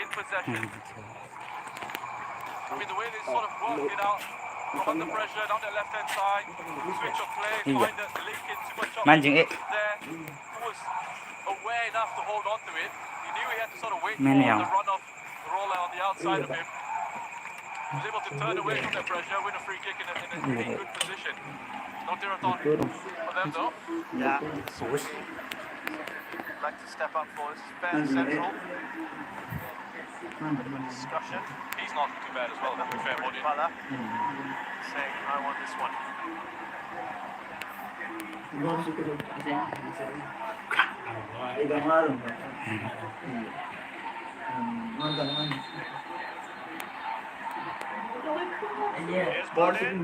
in possession. I mean, the way they sort of worked it out from under pressure down the left-hand side, switch of play, find the link in super shot there, who was aware enough to hold on to it. He knew he had to sort of wait for the run-off roller on the outside of him. Was able to turn away from that pressure, win a free kick in a pretty good position. No Diraton for them though. Yeah. Like to step up for us. Fairly central. Bit of a discussion. He's not too bad as well, to be fair, Bodin. Saying, I want this one. Here's Bodin.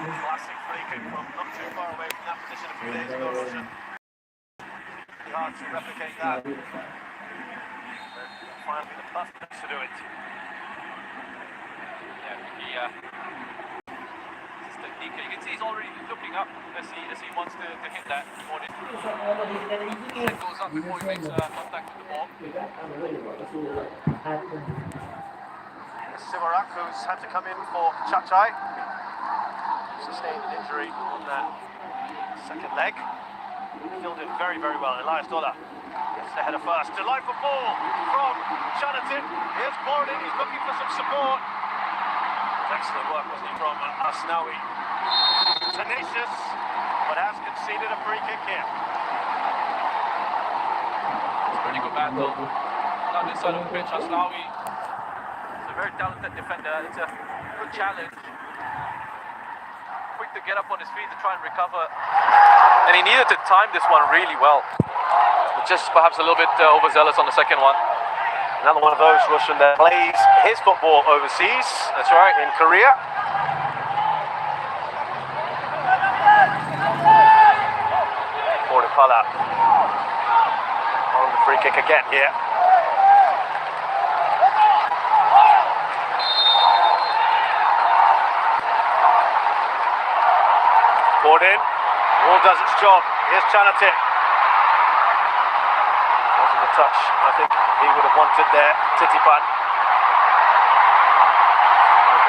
Classic free kick from not too far away from that position a few days ago, Roshan. Hard to replicate that. Finally the perfect to do it. Yeah, his technique. You can see he's already looking up as he wants to hit that. Bodin. Head goes up before he makes contact with the ball. Sivarak, who's had to come in for Chachai. Sustained an injury on that second leg. Filled it very, very well. Elias Dola gets the header first. Delightful ball from Chanatip. Here's Bodin. He's looking for some support. Excellent work, wasn't he, from Asnawi. Tenacious, but has conceded a free kick here. It's a pretty good battle. Down this side of the pitch, Asnawi is a very talented defender. It's a good challenge. Quick to get up on his feet to try and recover. And he needed to time this one really well. Just perhaps a little bit overzealous on the second one. Another one of those, Russian, that plays his football overseas. That's right. In Korea. Pala on the free kick again here. Bodin. Wall does its job. Here's Chanatip. Wasn't a touch I think he would have wanted there. Titipan.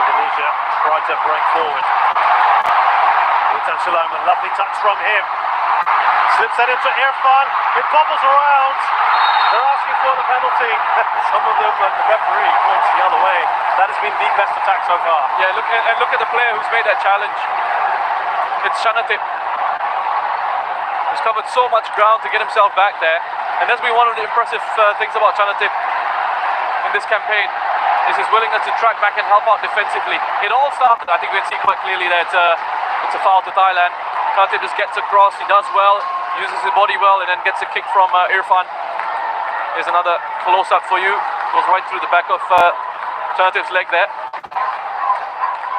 Indonesia tried to break forward. Witan Sulaiman, lovely touch from him. Slips that into Irfan. It bobbles around. They're asking for the penalty. Some of them, the referee points the other way. That has been the best attack so far. Yeah, look at the player who's made that challenge. It's Chanatip. He's covered so much ground to get himself back there, and that's been one of the impressive things about Chanatip in this campaign, is his willingness to track back and help out defensively. It all started, I think we can see quite clearly that it's a foul to Thailand. Chanatip just gets across, he does well, uses his body well, and then gets a kick from Irfan. Here's another close-up for you. Goes right through the back of Chanatip's leg there.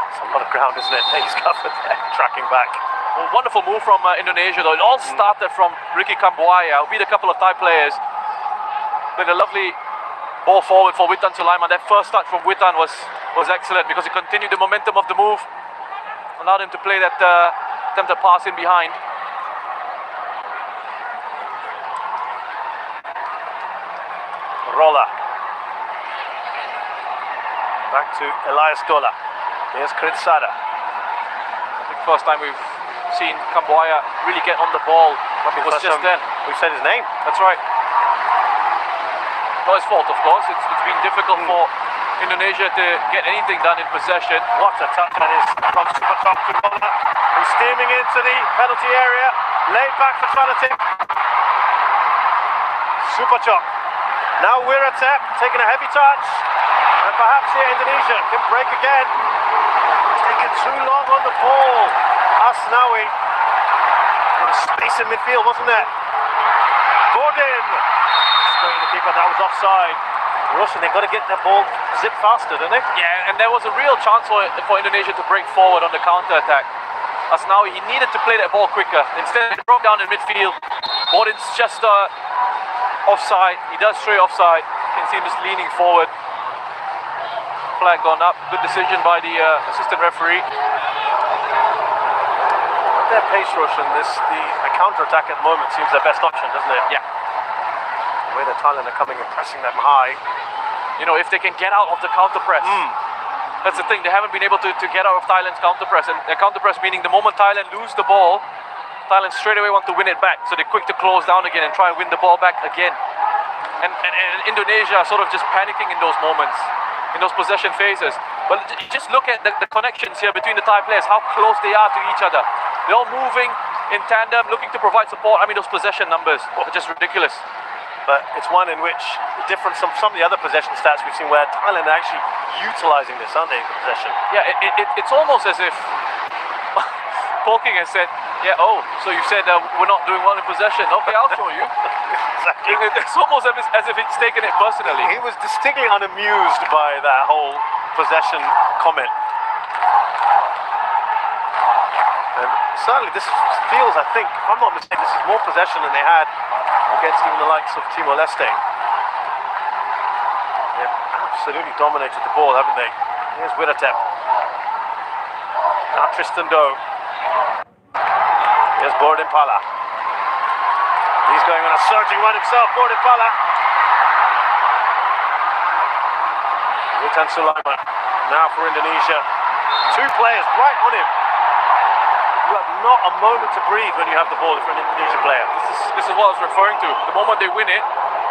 It's a lot of ground, isn't it? He's covered there, tracking back. Well, wonderful move from Indonesia though. It all started from Ricky Kambuaya, who beat a couple of Thai players. Played a lovely ball forward for Witan Sulaiman. That first touch from Witan was excellent because it continued the momentum of the move. Allowed him to play that attempted pass in behind. Rolla. Back to Elias Dola. Here's Kritsada. I think first time we've seen Kambuaya really get on the ball. It was just then. We've said his name. That's right. Not his fault, of course. It's been difficult for Indonesia to get anything done in possession. What a touch that is from Supertop to Rolla. Who's steaming into the penalty area. Laid back for Chanatip. Superchop. Now Wiratep taking a heavy touch. And perhaps here Indonesia can break again. Taking too long on the ball. Asnawi. Space in midfield, wasn't there? Bodin. Straight the keeper, that was offside. Russian, they've got to get their ball zip faster, don't they? Yeah, and there was a real chance for Indonesia to break forward on the counter-attack. Asnawi, he needed to play that ball quicker. Instead, he broke down in midfield. Bodin's just offside. He does stray offside. You can see him just leaning forward. Flag gone up. Good decision by the assistant referee. Their pace rush and the counter-attack at the moment seems their best option, doesn't it? Yeah. way that Thailand are coming and pressing them high. You know, if they can get out of the counter press. That's the thing, they haven't been able to get out of Thailand's counter press. And counter press meaning the moment Thailand lose the ball, Thailand straight away want to win it back. So they're quick to close down again and try and win the ball back again. And Indonesia are sort of just panicking in those moments, in those possession phases. But just look at the connections here between the Thai players, how close they are to each other. They're all moving in tandem, looking to provide support. I mean, those possession numbers are just ridiculous. But it's one in which, different from some of the other possession stats we've seen, where Thailand are actually utilising this, aren't they, the possession? Yeah, it's almost as if Polking has said, yeah, oh, so you said we're not doing well in possession. Okay, I'll show you. Exactly. It's almost as if it's taken it personally. He was distinctly unamused by that whole possession comment. And certainly this feels, I think, if I'm not mistaken, this is more possession than they had against even the likes of Timor-Leste. They've absolutely dominated the ball, haven't they? Here's Wiratep. Now Tristan Doe. Here's Bordimpala. He's going on a surging run himself, Bordimpala. Witan Sulaiman. Now for Indonesia. Two players right on him. You have not a moment to breathe when you have the ball for an Indonesian player. This is what I was referring to. The moment they win it,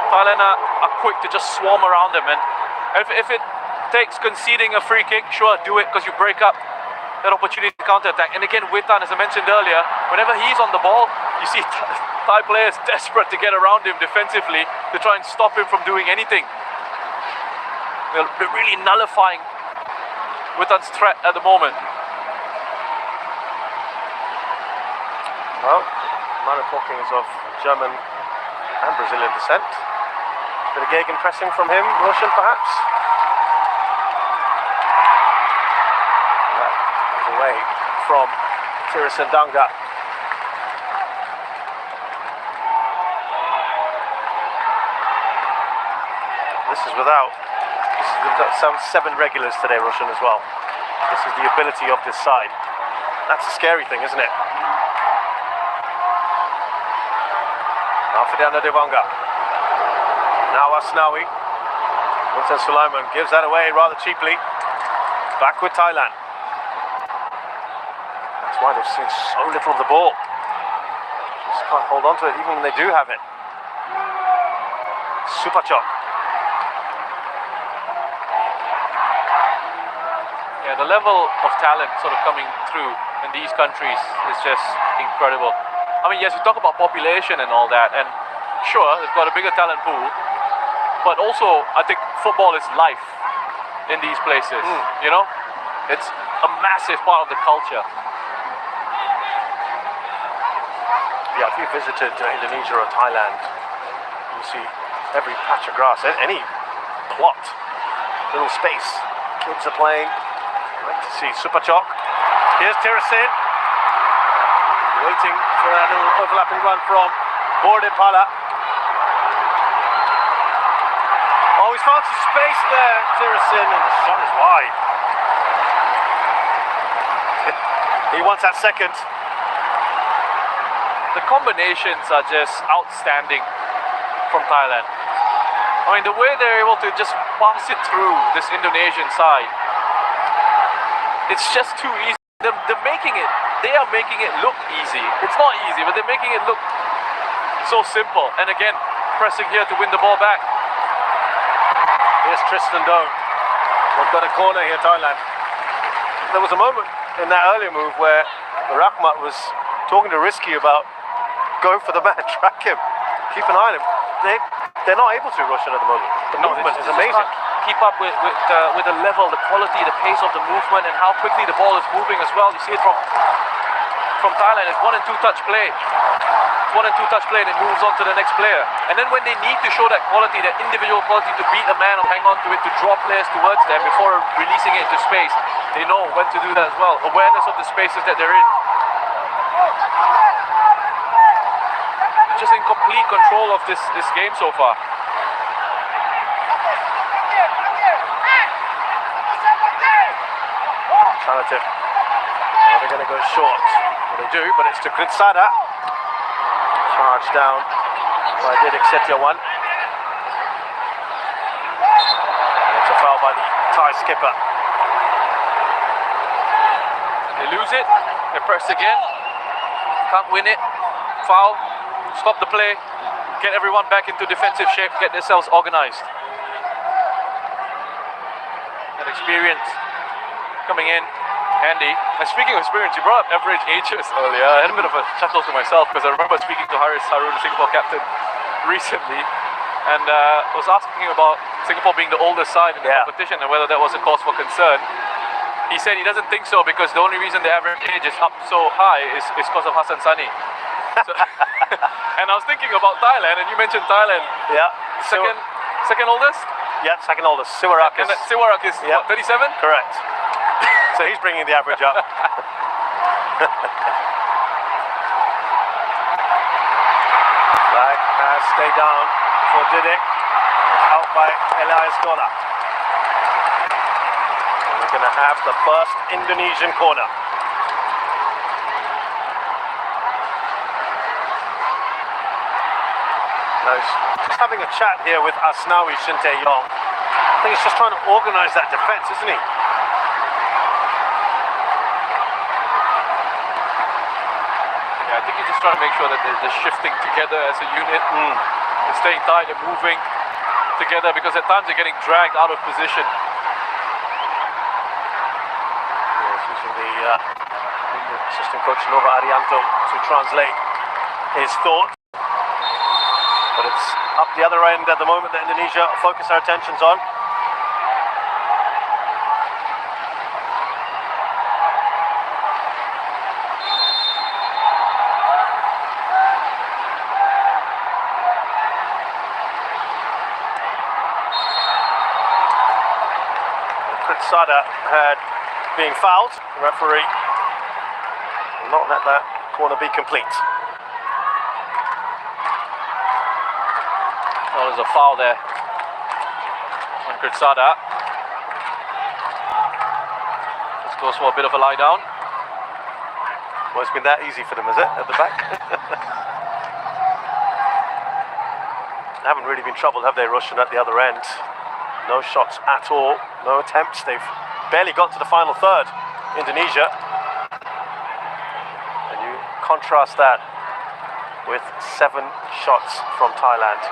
Thailand are quick to just swarm around them. And if it takes conceding a free kick, sure, do it, because you break up that opportunity to counter-attack. And again, Witan, as I mentioned earlier, whenever he's on the ball, you see Thai players desperate to get around him defensively to try and stop him from doing anything. They're really nullifying Witan's threat at the moment. Well, Manu Polking is of German and Brazilian descent. Bit of Gagan pressing from him, Roshan perhaps. That is away from Tirisan Danga. This is without some 7 regulars today, Roshan, as well. This is the ability of this side. That's a scary thing, isn't it? Now Fidana Devanga. Now Asnawi. Witan Sulaiman gives that away rather cheaply. Back with Thailand. That's why they've seen so little of the ball. Just can't hold on to it even when they do have it. Supachok. Yeah, the level of talent sort of coming through in these countries is just incredible. I mean, yes, you talk about population and all that, and sure, they've got a bigger talent pool, but also, I think football is life in these places, you know? It's a massive part of the culture. Yeah, if you visited Indonesia or Thailand, you see every patch of grass, any plot, little space, kids are playing. Great to see Supachok. Here's Tirisan. Waiting for that little overlapping run from Bordimpala. Oh, he's found some space there, Tirisan, and the shot is wide. He wants that second. The combinations are just outstanding from Thailand. I mean, the way they're able to just pass it through this Indonesian side, it's just too easy. They're making it. They are making it look easy. It's not easy, but they're making it look so simple. And again, pressing here to win the ball back. Here's Tristan Doe. They've got a corner here, Thailand. There was a moment in that earlier move where Rahmat was talking to Risky about go for the man, track him, keep an eye on him. They're not able to, Roshan, at the moment. The movement is amazing. Keep up with the level, the quality, the pace of the movement, and how quickly the ball is moving as well. You see it from Thailand. It's 1 and 2 touch play. It's 1 and 2 touch play, and it moves on to the next player. And then when they need to show that quality, that individual quality to beat a man or hang on to it, to draw players towards them before releasing it into space, they know when to do that as well. Awareness of the spaces that they're in. They're just in complete control of this game so far. Alternative. Now they're going to go short. Well, they do, but it's to Gritsada. Charged down by Didik Setiawan. It's a foul by the Thai skipper. They lose it, they press again, can't win it, foul, stop the play, get everyone back into defensive shape, get themselves organized. That experience coming in handy. And speaking of experience, you brought up average ages earlier. I had a bit of a chuckle to myself because I remember speaking to Haris Harun, the Singapore captain, recently, and was asking him about Singapore being the oldest side in the competition and whether that was a cause for concern. He said he doesn't think so because the only reason the average age is up so high is because of Hassan Sani. So, and I was thinking about Thailand, and you mentioned Thailand. Yeah. Second oldest? Yeah, second oldest. Siwarak and Siwarak is what, 37? Correct. So he's bringing the average up. Flag has stayed down for Didik. Out by Elias Gola. We're going to have the first Indonesian corner. Now he's just having a chat here with Asnawi Sinteyong. I think he's just trying to organise that defence, isn't he? Yeah, I think he's just trying to make sure that they're shifting together as a unit and staying tight and moving together, because at times they're getting dragged out of position. The assistant coach Nova Arianto to translate his thoughts. But it's up the other end at the moment that Indonesia focus our attentions on. Sada had been fouled. The referee will not let that corner be complete. Oh, there's a foul there on Sada. This goes for a bit of a lie down. Well, it's been that easy for them, is it, at the back? They haven't really been troubled, have they, Russian, at the other end? No shots at all, no attempts. They've barely got to the final third, Indonesia. And you contrast that with 7 shots from Thailand.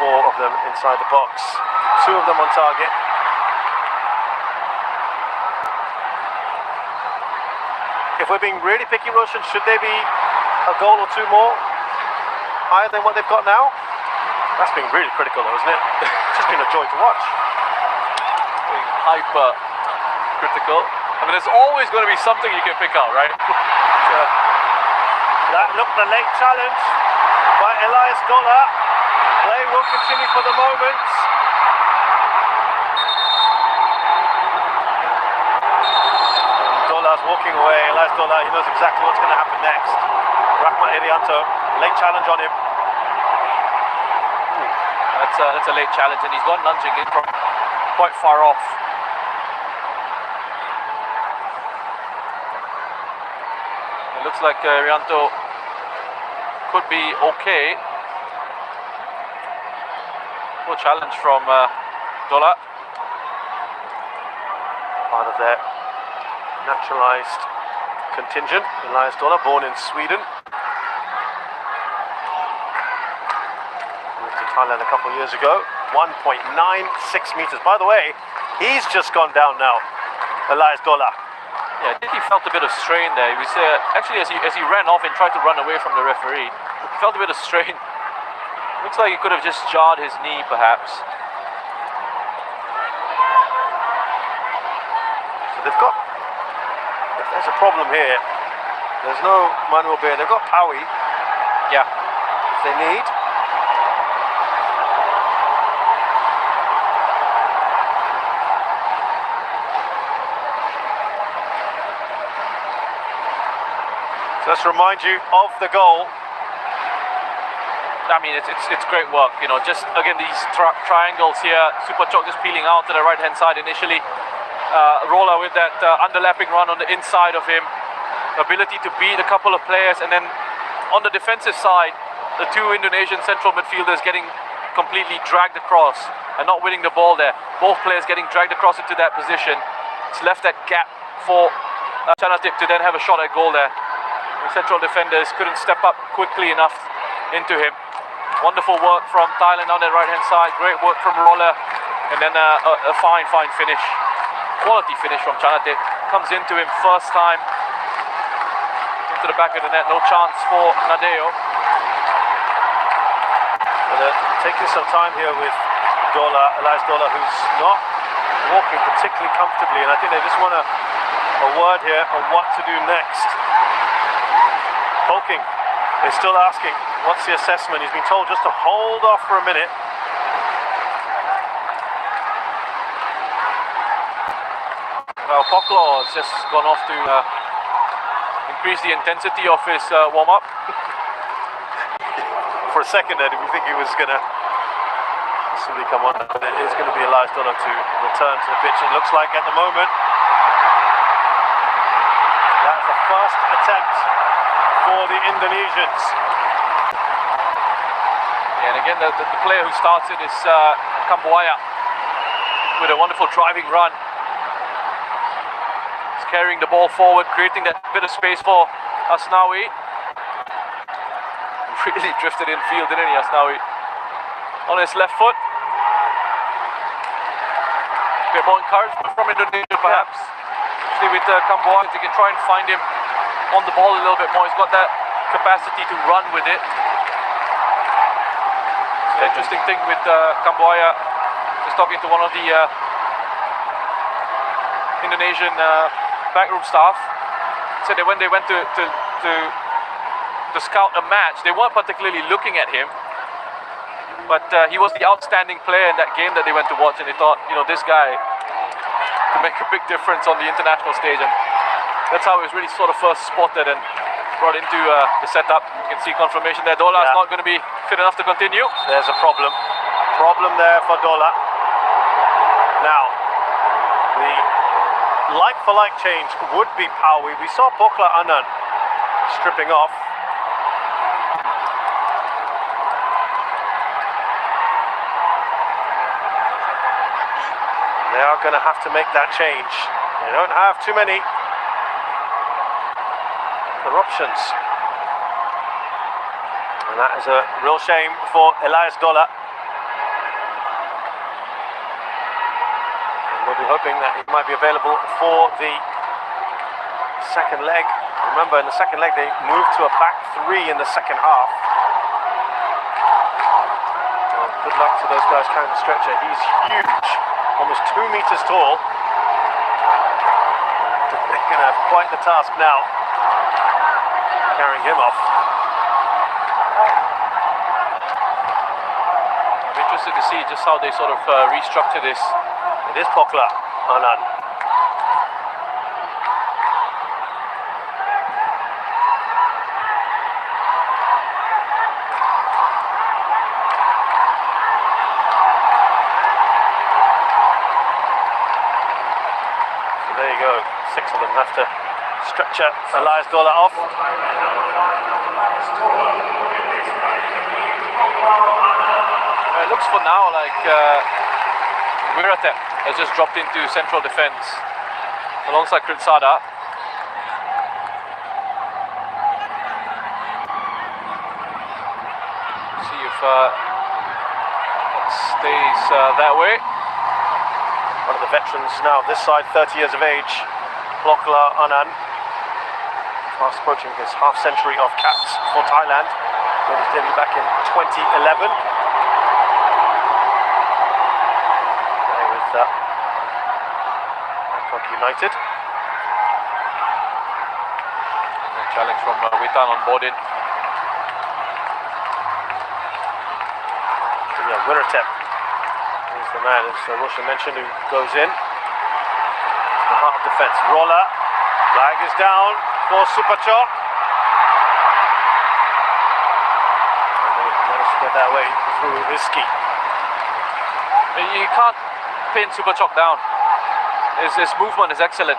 4 of them inside the box, 2 of them on target. If we're being really picky, Roshan, should they be a goal or 2 more higher than what they've got now? That's been really critical though, isn't it? It's just been a joy to watch. Being hyper critical. I mean, there's always going to be something you can pick out, right? Look, the late challenge by Elias Gola. Play will continue for the moment. Dola's walking away. Elias Gola, he knows exactly what's going to happen next. Rahmat Irianto, late challenge on him. That's a late challenge, and he's gone lunging in from quite far off. It looks like Irianto could be okay. Full challenge from Dola. Part of their naturalised contingent. Elias Dola, born in Sweden. Moved to Thailand a couple of years ago. 1.96 metres. By the way, he's just gone down now, Elias Dola. Yeah, I think he felt a bit of strain there. He was actually, as he ran off and tried to run away from the referee, he felt a bit of strain. Looks like he could have just jarred his knee, perhaps. So they've got, if there's a problem here, there's no Manuel Beer. They've got Paui. Yeah. If they need. So let's remind you of the goal. I mean, it's great work, you know, just again these triangles here, Super Chok just peeling out to the right hand side initially, Roller with that underlapping run on the inside of him, ability to beat a couple of players, and then on the defensive side, the 2 Indonesian central midfielders getting completely dragged across and not winning the ball there. Both players getting dragged across into that position. It's left that gap for Chanatip to then have a shot at goal there. The central defenders couldn't step up quickly enough into him. Wonderful work from Thailand on the right-hand side. Great work from Roller. And then a fine finish. Quality finish from Chanatip. Comes into him first time. Into the back of the net. No chance for Nadeo. Taking some time here with Elias Dola, who's not walking particularly comfortably. And I think they just want a word here on what to do next. Poking. They're still asking, what's the assessment? He's been told just to hold off for a minute. Well, Poklo has just gone off to increase the intensity of his warm-up. For a second there, did we think he was going to possibly come on? But it is going to be Elias Dola to return to the pitch, it looks like at the moment. That's the first attempt for the Indonesians. Yeah, and again, the player who starts it is Kambuaya with a wonderful driving run. He's carrying the ball forward, creating that bit of space for Asnawi. Really drifted in field, didn't he, Asnawi? On his left foot. A bit more encouragement from Indonesia, perhaps. Especially with Kambuaya, they can try and find him on the ball a little bit more. He's got that capacity to run with it. The interesting thing with Kambuaya, just talking to one of the Indonesian backroom staff, said that when they went to scout a match, they weren't particularly looking at him, but he was the outstanding player in that game that they went to watch, and they thought, you know, this guy could make a big difference on the international stage, and that's how he was really sort of first spotted and brought into the setup. You can see confirmation there. Dola is not going to be fit enough to continue. There's a problem. Problem there for Dola. Now, the like-for-like change would be Paui. We saw Pokla Anand stripping off. They are going to have to make that change. They don't have too many other options. And that is a real shame for Elias Dola. And we'll be hoping that he might be available for the second leg. Remember, in the second leg, they moved to a back three in the second half. Well, good luck to those guys carrying the stretcher. He's huge. Almost 2 meters tall. They're going to have quite the task now, carrying him off. I'm interested to see just how they sort of restructure this. It is Pokla Anand. There you go, 6 of them have to stretcher Elias Dola off. It looks for now like Wiratep has just dropped into central defence alongside Kritsada. See if it stays that way. One of the veterans now, this side, 30 years of age, Pokla Anand, fast approaching his half-century of caps for Thailand. Won his debut back in 2011. With Bangkok United. A challenge from Witan on board in. Yeah, Wiratep. He's the man, as Roshan mentioned, who goes in. The heart of defence. Roller. Flag is down for Supachok. And he managed to get that way through Rizky. You can't pin Supachok down. His movement is excellent.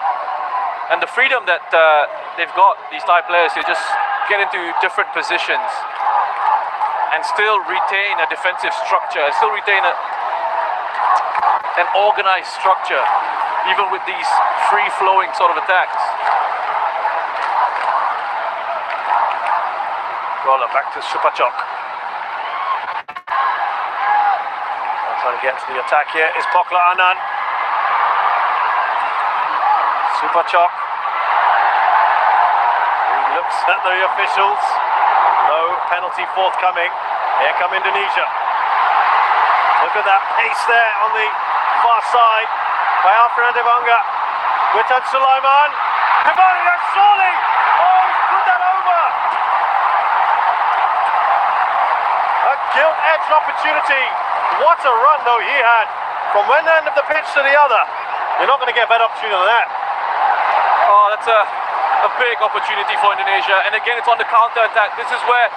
And the freedom that they've got, these Thai players, to just get into different positions. and still retain a defensive structure, and still retain an organized structure, even with these free-flowing sort of attacks. Roller back to Supachok. Trying to get to the attack here is Pokla Anand. Supachok. He looks at the officials. No penalty forthcoming. Here come Indonesia. Look at that pace there on the far side by Alfred Devanga. Witan Sulaiman. Devanga surely! Oh, he's put that over! A gilt-edged opportunity. What a run though he had from one end of the pitch to the other. You're not going to get a better opportunity than that. Oh, that's a big opportunity for Indonesia, and again it's on the counter-attack. This is where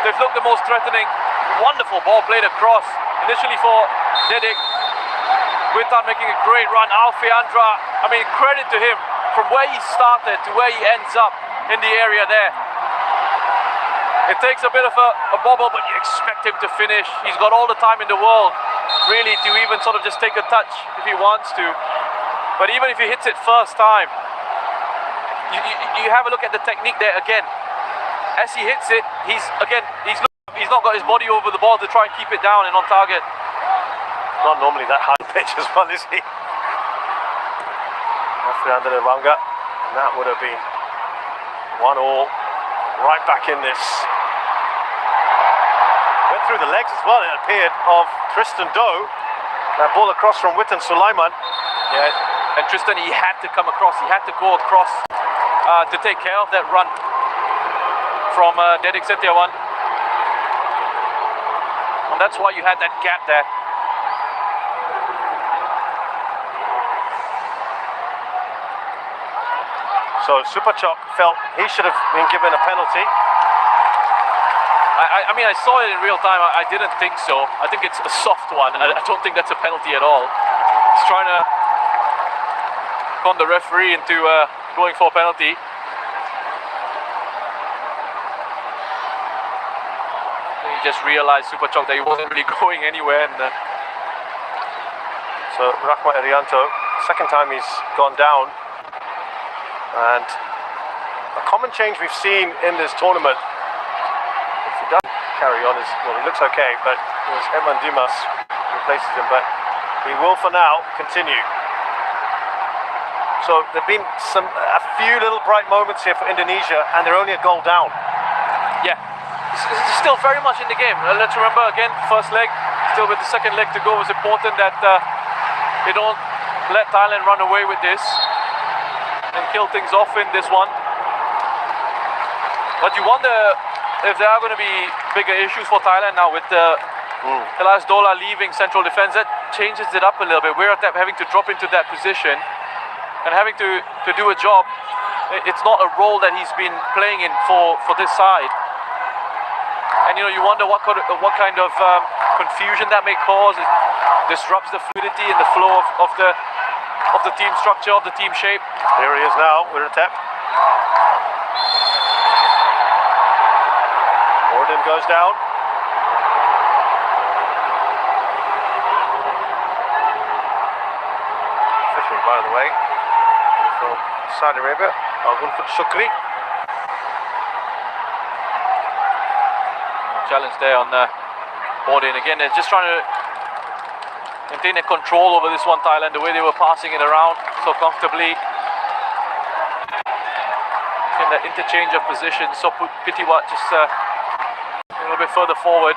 they've looked the most threatening. Wonderful ball played across, initially for Dedik. Witan making a great run. Alfeandra, I mean, credit to him, from where he started to where he ends up in the area there. It takes a bit of a bobble, but you expect him to finish. He's got all the time in the world, really, to even sort of just take a touch if he wants to. But even if he hits it first time, you have a look at the technique there again. As he hits it, he's not got his body over the ball to try and keep it down and on target. Not normally that high pitch as well, is he? Alfredo Devanga, and that would have been 1-1, right back in this. Went through the legs as well, it appeared, of Tristan Doe. That ball across from Witan Sulaiman. Yeah, and Tristan, he had to come across, he had to go across to take care of that run from Dedik Setiawan. And that's why you had that gap there. So Supachok felt he should have been given a penalty. I mean, I saw it in real time. I didn't think so. I think it's a soft one. I don't think that's a penalty at all. He's trying to con the referee into going for a penalty. He just realized, Supachok, that he wasn't really going anywhere. And so Rahmat Irianto, second time he's gone down. And a common change we've seen in this tournament, if he does carry on, is, well, he looks okay, but it was Edman Dimas who replaces him, but he will for now continue. So there've been a few little bright moments here for Indonesia, and they're only a goal down. Yeah, it's still very much in the game. Let's remember again, first leg, still with the second leg to go, it's important that they don't let Thailand run away with this and kill things off in this one. But you wonder if there are going to be bigger issues for Thailand now with Elias Dola leaving central defense. That changes it up a little bit. We're having to drop into that position and having to do a job. It's not a role that he's been playing in for this side. And you wonder what kind of confusion that may cause. It disrupts the fluidity and the flow of the team structure, of the team shape. Here he is now, Wiratep. Gordon goes down. Fishing, by the way, from Saudi Arabia, Al-Ghulfut Shukri. Challenge there on Borden again. They're just trying to maintain their control over this one, Thailand, the way they were passing it around so comfortably. In that interchange of positions, so Pitiwat just a little bit further forward.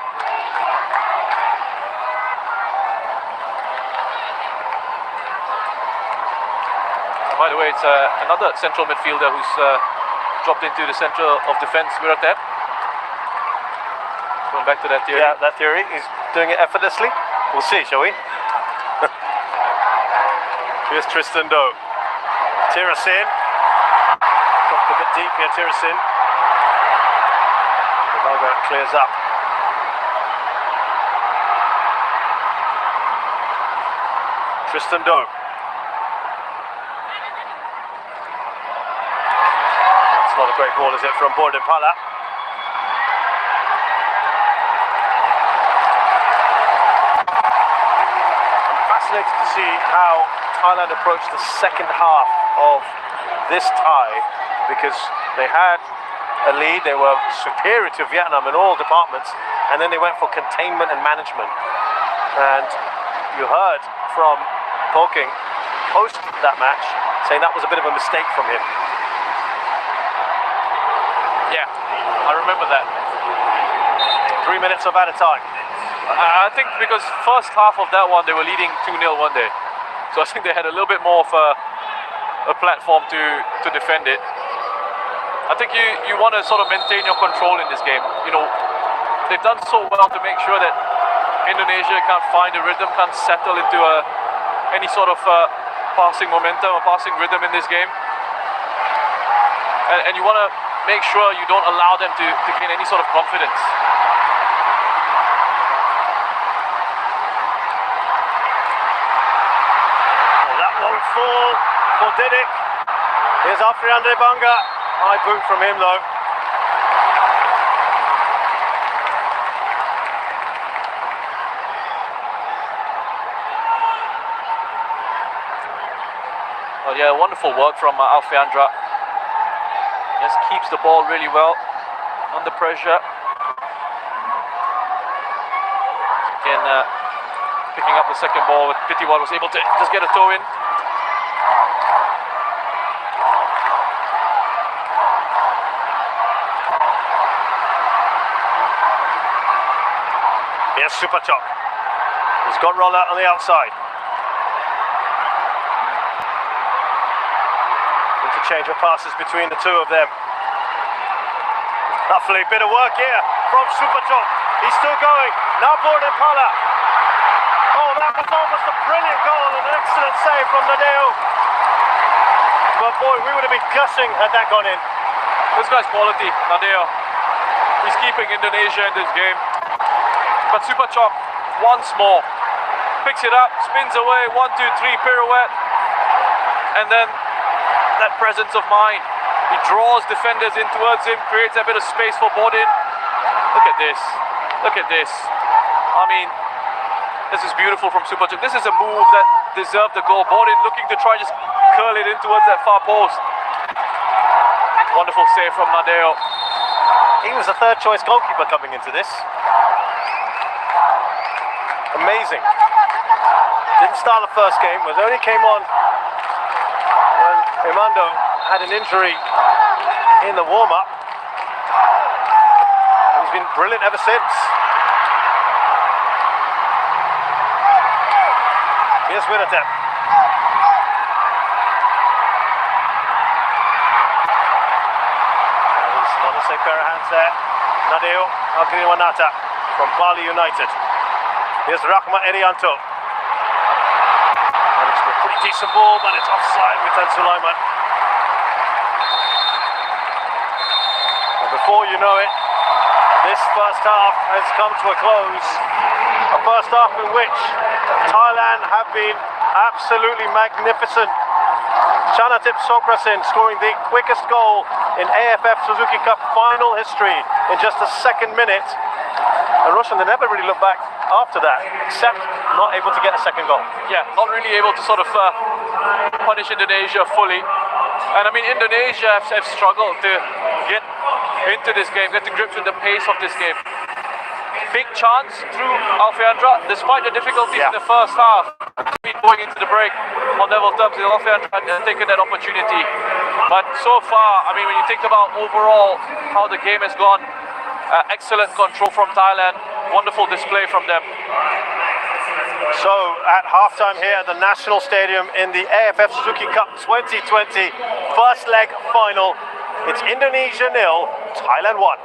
By the way, it's another central midfielder who's dropped into the center of defense, Wiratep. Going back to that theory. Yeah, that theory. He's doing it effortlessly. We'll see, shall we? Here's Tristan Doe. Tirasin. Dropped a bit deep here, Tirasin. Ronaldo clears up. Tristan Doe. It's not a great ball, is it, from Borden Pala? fascinated to see how Thailand approached the second half of this tie, because they had a lead, they were superior to Vietnam in all departments, and then they went for containment and management. And you heard from Poking post that match saying that was a bit of a mistake from him. Yeah, I remember that. 3 minutes of added time. I think because first half of that one they were leading 2-0 one day, so I think they had a little bit more of a platform to defend it. I think you want to sort of maintain your control in this game. You know, they've done so well to make sure that Indonesia can't find a rhythm, can't settle into any sort of passing momentum or passing rhythm in this game. And you want to make sure you don't allow them to gain any sort of confidence. Oh, that won't fall for Didik. Here's Afriande Banga. High boot from him though. Oh yeah, wonderful work from Alfiandra. Just keeps the ball really well under pressure. Again, picking up the second ball, Pitiwar was able to just get a toe in. Here's Supachok. He's got Roller on the outside. Interchange of passes between the two of them. Lovely bit of work here from Supachok. He's still going. Now Borden Pala. Oh, that was almost a brilliant goal and an excellent save from Nadeo. But boy, we would have been gushing had that gone in. This guy's quality, Nadeo. He's keeping Indonesia in this game. But Supachok once more picks it up, spins away, 1, 2, 3 pirouette, and then that presence of mind. He draws defenders in towards him, creates a bit of space for Bodin. Look at this. Look at this. I mean, this is beautiful from Supachok. This is a move that deserved the goal. Bodin looking to try just curl it in towards that far post. Wonderful save from Nadeo. He was the third choice goalkeeper coming into this. Amazing. Didn't start the first game, was only came on when Imando had an injury in the warm-up. He's been brilliant ever since. Here's Winnetep. There's another safe pair of hands there. Nadeo Agriwanata from Bali United. Here's Rahma Erianto. And it's a pretty decent ball, but it's offside with Tan Sulaiman. And before you know it, this first half has come to a close. A first half in which Thailand have been absolutely magnificent. Chanatip Sokrasin scoring the quickest goal in AFF Suzuki Cup final history in just the second minute. And Roshan, they never really looked back after that, except not able to get a second goal. Yeah, not really able to sort of punish Indonesia fully. And I mean, Indonesia have struggled to get into this game, get to grips with the pace of this game. Big chance through Alfiandra, despite the difficulties in the first half. Going into the break on level terms, Alfiandra had taken that opportunity. But so far, I mean, when you think about overall how the game has gone, excellent control from Thailand, wonderful display from them. So at halftime here at the National Stadium in the AFF Suzuki Cup 2020 first leg final, it's Indonesia 0, Thailand 1.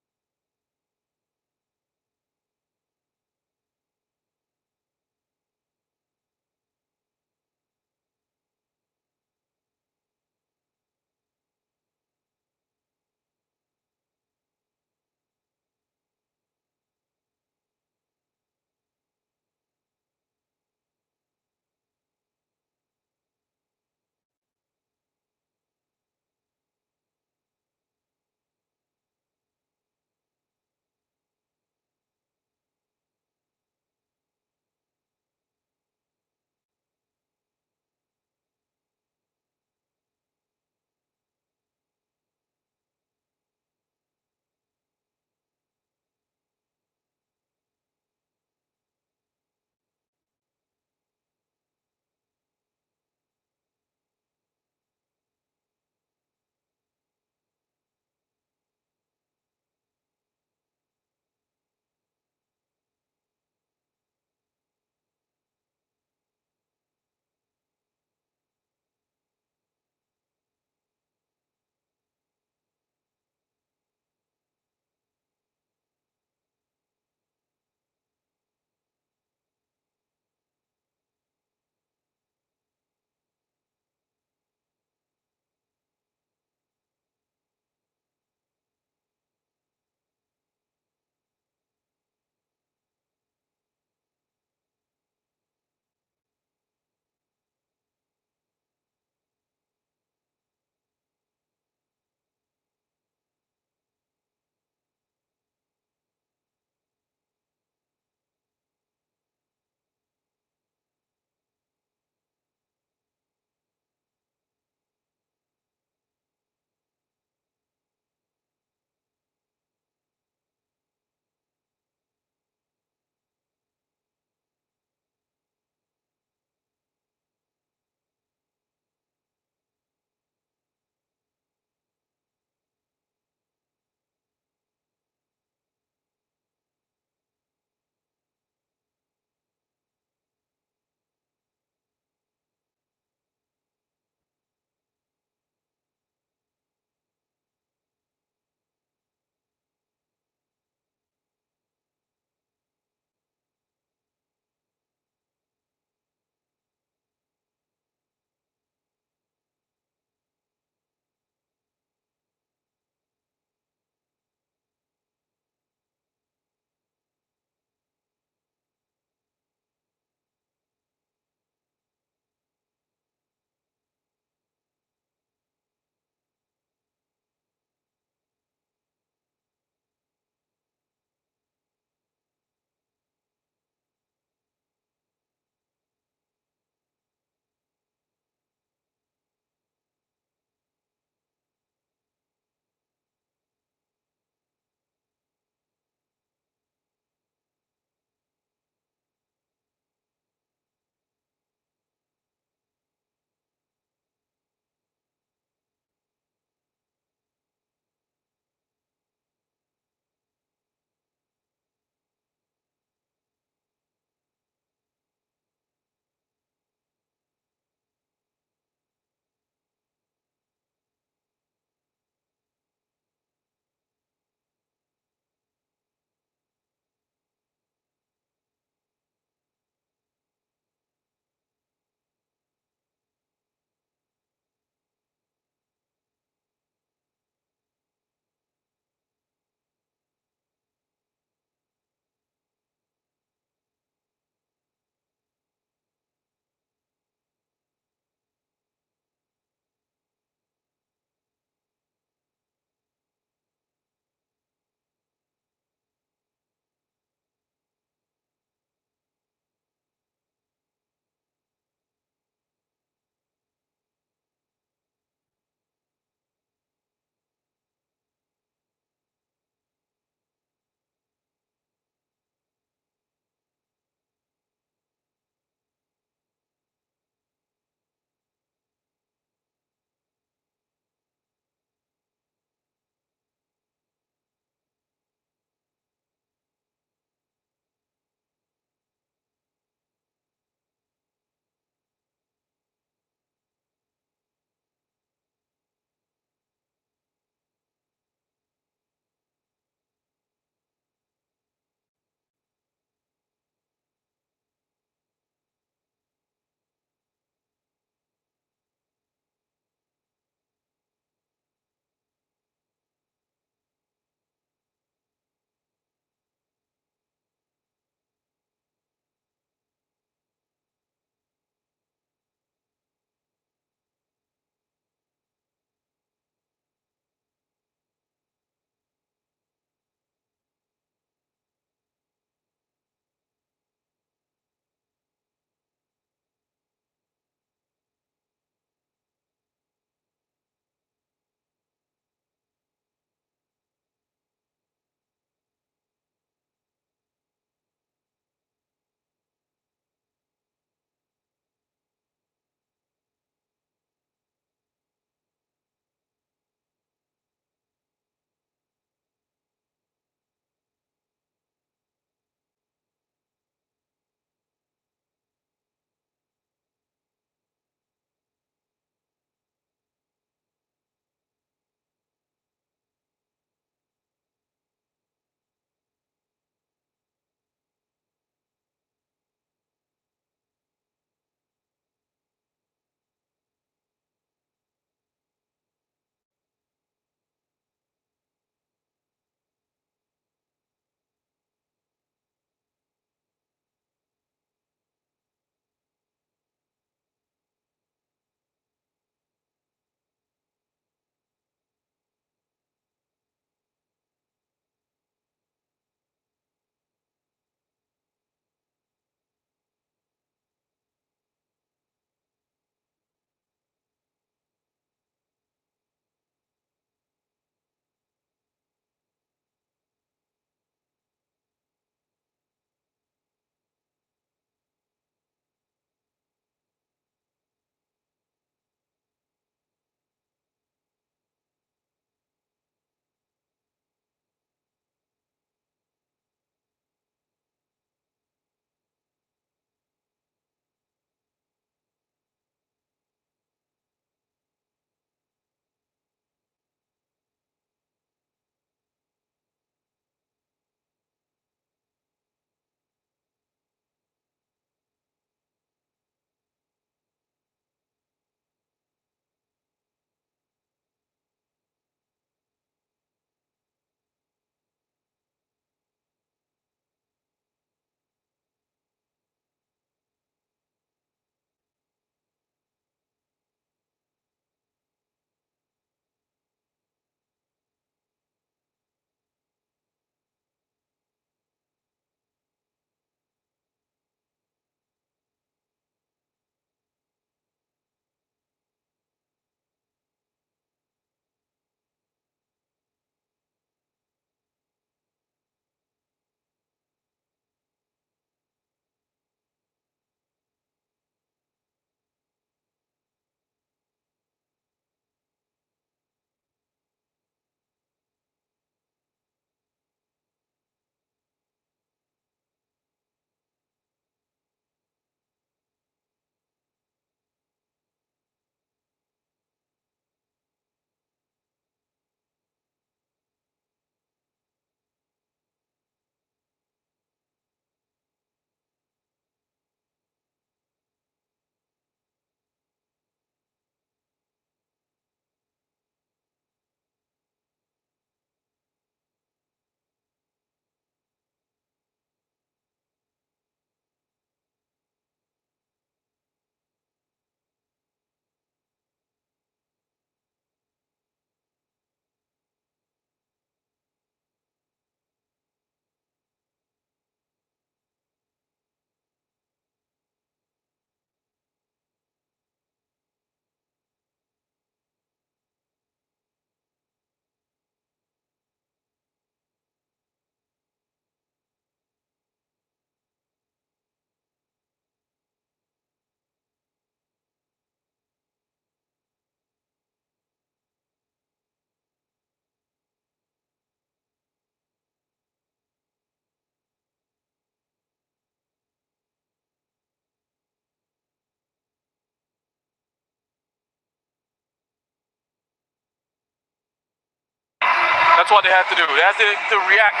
That's what they had to do. They had to react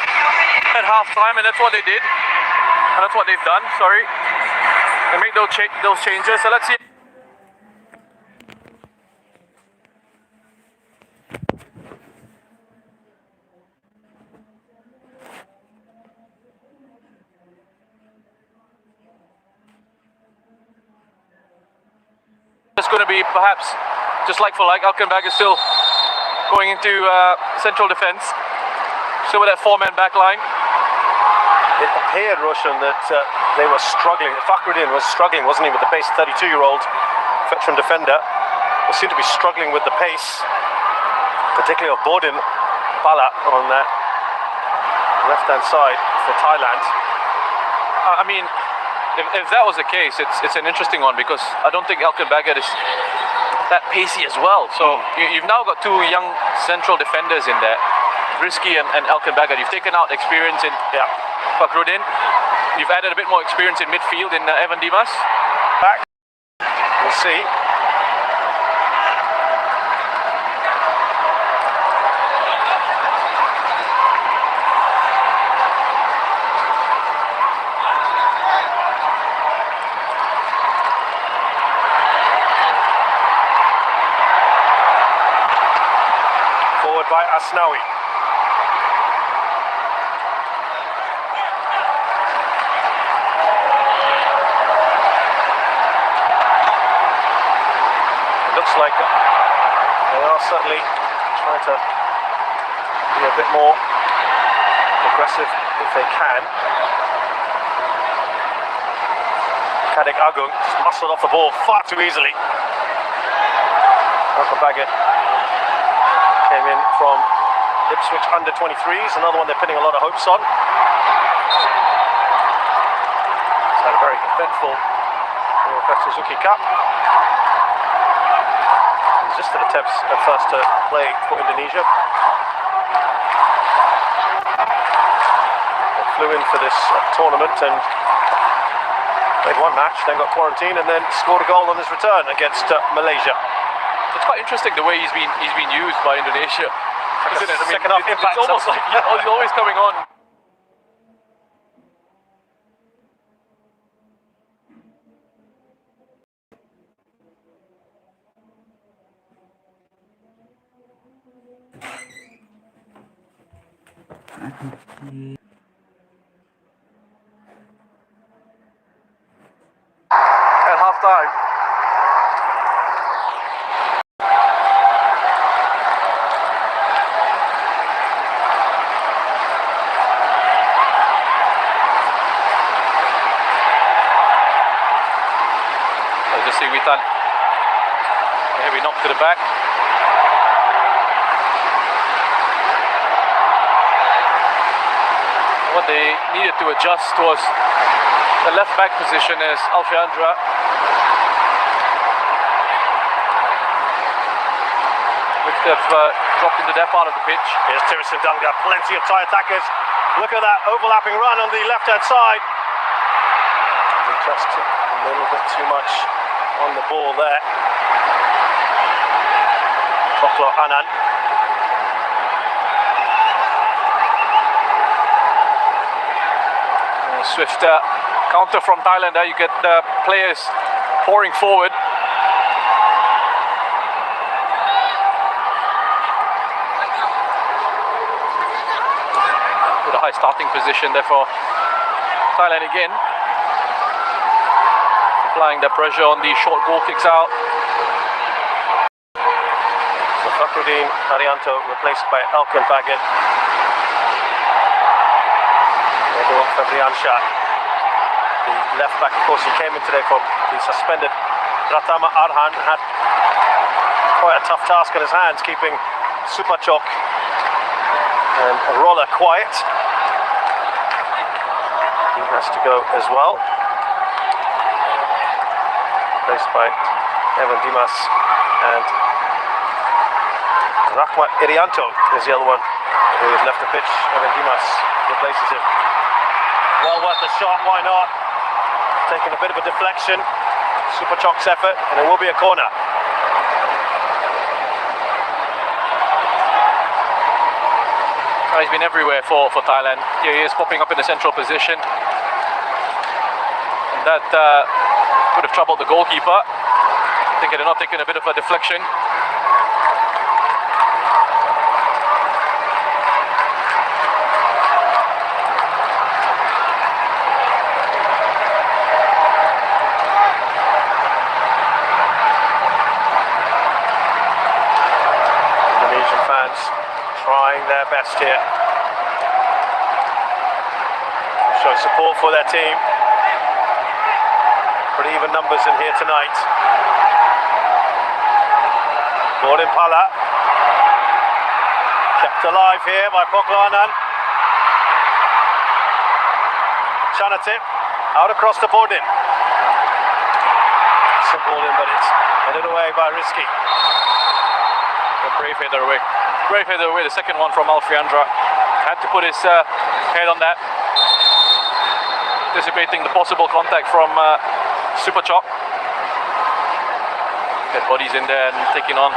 at half-time, and that's what they did. And that's what they've done, sorry. They make those changes, so let's see. It's going to be perhaps just like for like. Alkenberg is still going into central defence, still with that four-man back line. It appeared, Roshan, that they were struggling. Fakhruddin was struggling, wasn't he, with the pace? 32-year-old veteran defender. They seemed to be struggling with the pace, particularly of Bodin Pala on that left-hand side for Thailand. I mean, if that was the case, it's an interesting one, because I don't think Alkenberg is that pacey as well. So you've now got two young central defenders in there, Risky and Alkenberg. You've taken out experience in Fakhruddin. You've added a bit more experience in midfield in Evan Dimas. Back. We'll see. Forward by Asnawi. Looks like they are certainly trying to be a bit more aggressive if they can. Kadek Agung just muscled off the ball far too easily. Alkenberg came in from Ipswich under-23s, another one they're pinning a lot of hopes on. It's had a very eventful Suzuki Cup. Resisted attempts at first to play for Indonesia. They flew in for this tournament and played one match, then got quarantined, and then scored a goal on his return against Malaysia. It's quite interesting the way he's been used by Indonesia, isn't it? I mean, second half impact. It's almost like he's always coming on. At half-time. I'll just see Witan. A heavy knock to the back. What they needed to adjust was the left back position as Alfiandra. Which they've dropped into their part of the pitch. Here's Tirison Dunga, plenty of Thai attackers. Look at that overlapping run on the left-hand side. Just a little bit too much on the ball there. Koklo Anand. Swift counter from Thailand. You get players pouring forward. With a high starting position there for Thailand again. Applying the pressure on the short goal kicks out. So Fakhruddin Arianto replaced by Alkenberg. Fabrian Shah, the left back, of course, he came in today for the suspended Pratama Arhan. Had quite a tough task in his hands, keeping Supachok and Roller quiet. He has to go as well. Replaced by Evan Dimas, and Rahmat Irianto is the other one who has left the pitch. Evan Dimas replaces him. Well worth the shot, why not? Taking a bit of a deflection. Supachok's effort, and it will be a corner. He's been everywhere for Thailand. Here he is popping up in the central position. And that would have troubled the goalkeeper. I think they're not taking a bit of a deflection. Indonesian fans trying their best here. Show support for their team. Pretty even numbers in here tonight. Ball in Pala. Kept alive here by Poklanan. Chanatip out across the board in. It's a ball in, but it's headed away by Rizky. A brave header away. Brave header away, the second one from Alfiandra. Had to put his head on that. Anticipating the possible contact from Super Chop. Dead bodies in there and taking on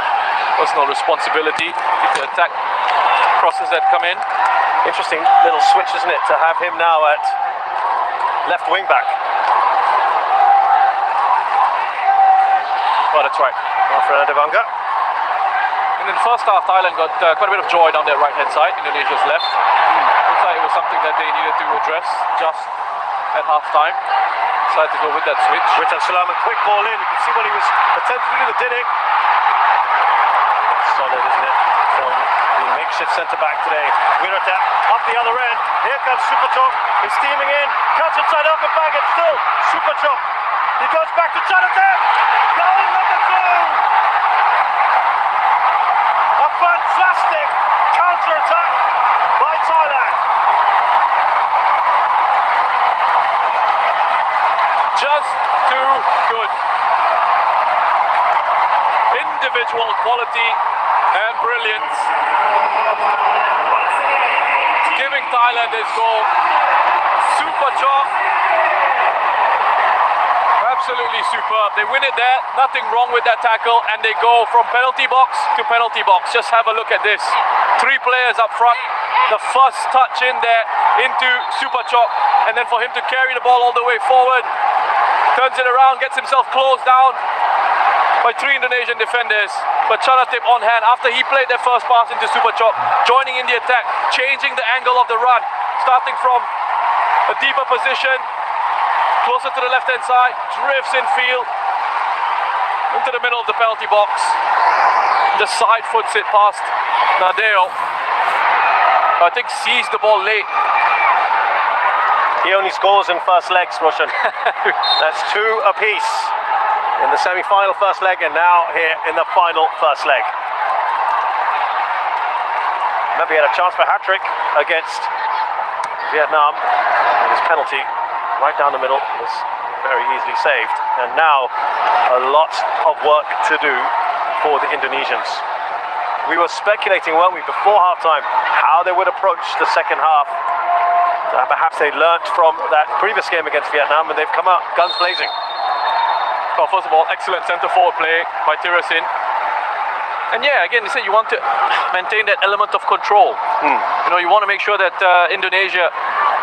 personal responsibility. The attack crosses that come in. Interesting little switch, isn't it, to have him now at left wing back. Oh, that's right. Alfredo Devanga. And in the first half, Thailand got quite a bit of joy down their right-hand side, Indonesia's left. Looks like it was something that they needed to address just at half-time. Decided to go with that switch. Witan Sulaiman, quick ball in. You can see what he was attempting to do. Solid, isn't it? From the makeshift centre-back today. Wirata up the other end. Here comes Superchop. He's steaming in. Cuts inside up and back. It's still Superchop. He goes back to Chanatip. Goal number 2. A fantastic counter-attack by Thailand. Just too good. Individual quality and brilliance. Giving Thailand this goal. Super chop. Absolutely superb. They win it there. Nothing wrong with that tackle. And they go from penalty box to penalty box. Just have a look at this. 3 players up front. The first touch in there into Super Chop. And then for him to carry the ball all the way forward. Turns it around, gets himself closed down by 3 Indonesian defenders. But Chanatip on hand after he played their first pass into Super Chop, joining in the attack, changing the angle of the run, starting from a deeper position, closer to the left-hand side, drifts in field, into the middle of the penalty box. Just side foots it past Nadeo. I think sees the ball late. He only scores in first legs, Roshan. That's 2 apiece in the semi-final first leg, and now here in the final first leg. Remember, he had a chance for a hat-trick against Vietnam. And his penalty right down the middle was very easily saved. And now a lot of work to do for the Indonesians. We were speculating, weren't we, before half-time, how they would approach the second half. Perhaps they learnt from that previous game against Vietnam, and they've come out guns blazing. Well, first of all, excellent centre-forward play by Tirasin. And yeah, again, you said you want to maintain that element of control. You know, you want to make sure that Indonesia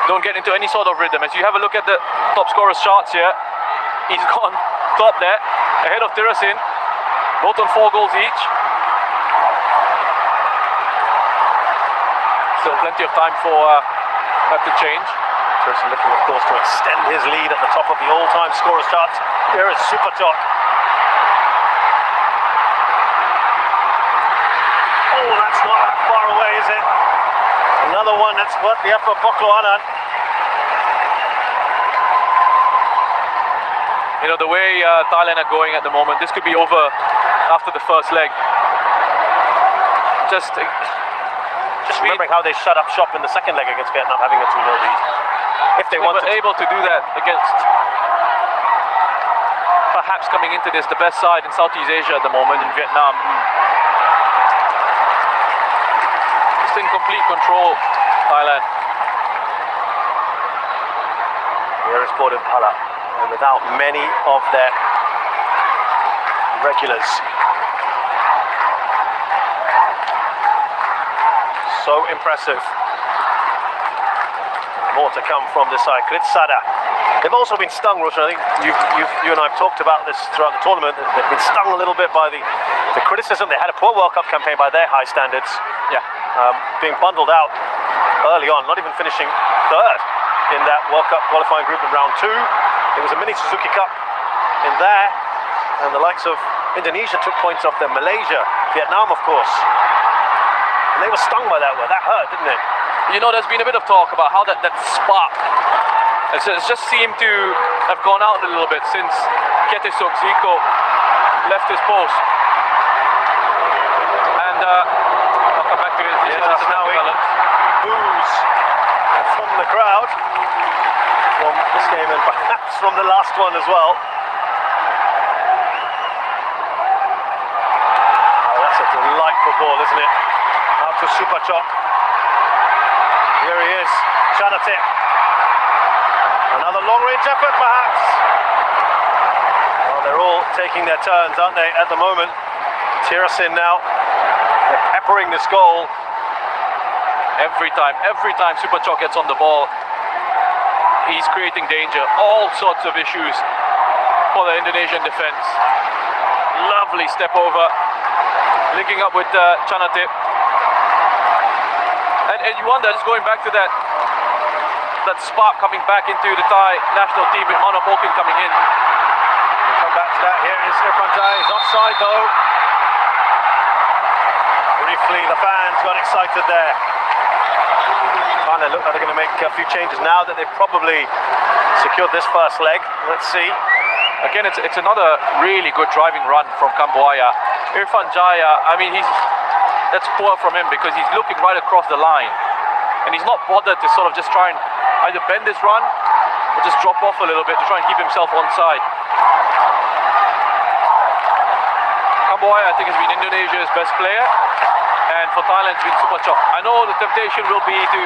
don't get into any sort of rhythm. As you have a look at the top scorer's charts here, he's gone top there, ahead of Tirasin, both on 4 goals each. Still plenty of time for that to change. Tirasin looking, of course, to extend his lead at the top of the all-time scorer's charts. Here is Superchop. Oh, that's not that far away, is it? Another one that's worth the effort, Poklanan. You know, the way Thailand are going at the moment, this could be over after the first leg. Just remembering how they shut up shop in the second leg against Vietnam, having a 2-0 lead. If they wanted, able to do that against perhaps coming into this the best side in Southeast Asia at the moment in Vietnam. Just in complete control, Thailand. Here is Borden Pala, and without many of their regulars. So impressive more to come from this side. Kritsada. They've also been stung, Roshan. I think you and I have talked about this throughout the tournament. They've been stung a little bit by the criticism. They had a poor World Cup campaign by their high standards. Yeah. Being bundled out early on, not even finishing third in that World Cup qualifying group in round 2. It was a mini Suzuki Cup in there, and the likes of Indonesia took points off them. Malaysia, Vietnam, of course. And they were stung by that one. That hurt, didn't it? You know, there's been a bit of talk about how that spark, it's just seemed to have gone out a little bit since Ketesok Zico left his post. And I'll come back to it. Yeah, that's now boos from the crowd from this game, and perhaps from the last one as well. Oh, that's a delightful ball, isn't it? Out to Supachok. Here he is, Chanate. Another long-range effort, perhaps. Well, they're all taking their turns, aren't they, at the moment? Tirasin now, they're peppering this goal. Every time Supachok gets on the ball, he's creating danger. All sorts of issues for the Indonesian defense. Lovely step over, linking up with Chanate. And you wonder, just going back to that spark coming back into the Thai national team with Mano Polkin coming in. We'll come back to that. Here is Irfan Jai. He's offside though. Briefly, the fans got excited there. They look like they're going to make a few changes now that they've probably secured this first leg. Let's see. Again, it's another really good driving run from Kambuaya. Irfan Jaya, I mean, that's poor from him because he's looking right across the line. And he's not bothered to sort of just try and either bend his run or just drop off a little bit to try and keep himself onside. Kambuaya, I think, has been Indonesia's best player. And for Thailand, it's been Supachok. I know the temptation will be to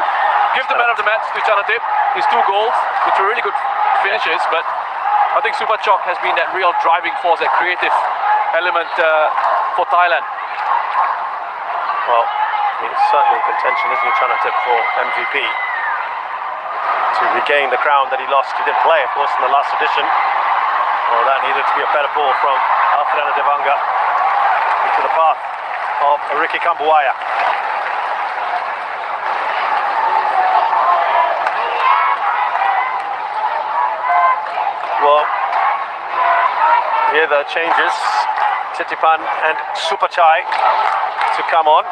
give the man of the match to Chanate. His 2 goals, which were really good finishes, but I think Supachok has been that real driving force, that creative element for Thailand. Well, he's certainly in contention, isn't he, Chanate, for MVP? To regain the crown that he lost. He didn't play, of course, in the last edition. Oh, that needed to be a better ball from Alfredo Devanga into the path of Ricky Kambuaya. Well, here the changes. Titipan and Supachai to come on.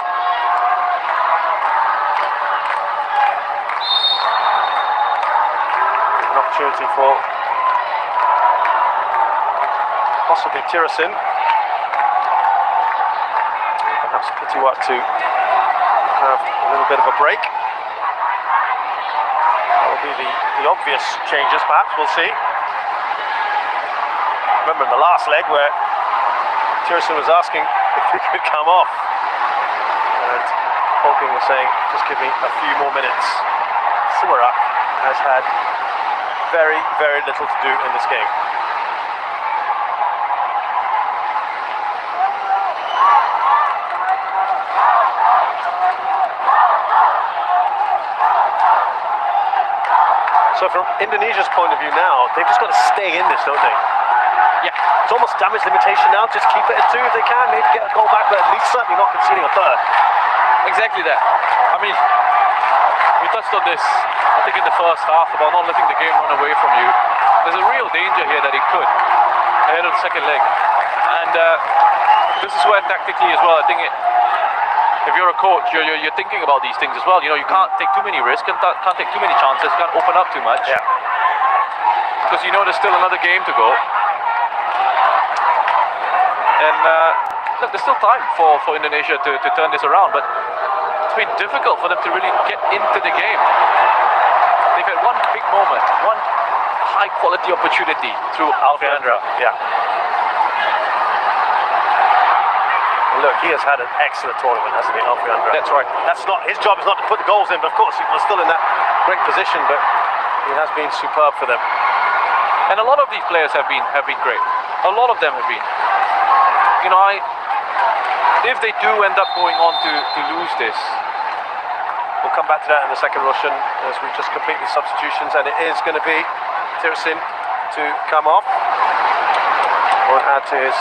An opportunity for possibly Tirasin. Perhaps Pitiwat to have a little bit of a break. That will be the obvious changes, perhaps, we'll see. Remember in the last leg where Tirasin was asking if he could come off. And Polking was saying, just give me a few more minutes. Sumarak has had very, very little to do in this game. So from Indonesia's point of view now, they've just got to stay in this, don't they? Yeah. It's almost damage limitation now, just keep it at 2 if they can, maybe get a goal back, but at least certainly not conceding a third. Exactly that. I mean, we touched on this, I think, in the first half about not letting the game run away from you. There's a real danger here that it could, ahead of the second leg. And this is where tactically as well, I think if you're a coach, you're thinking about these things as well. You know, you can't take too many risks, can't take too many chances, can't open up too much. Yeah. Because you know there's still another game to go. And look, there's still time for Indonesia to turn this around, but it's been difficult for them to really get into the game. They've had one big moment, one high quality opportunity through Alfreandra. Yeah. Look, he has had an excellent tournament, hasn't he, Alfreandra? That's right. That's not his job, is not to put the goals in, but of course he was still in that great position, but he has been superb for them. And a lot of these players have been great. A lot of them have been. You know, if they do end up going on to lose this, Well, come back to that in a second, Roshan, as we just complete the substitutions, and it is going to be Tirsin to come off. We'll add to his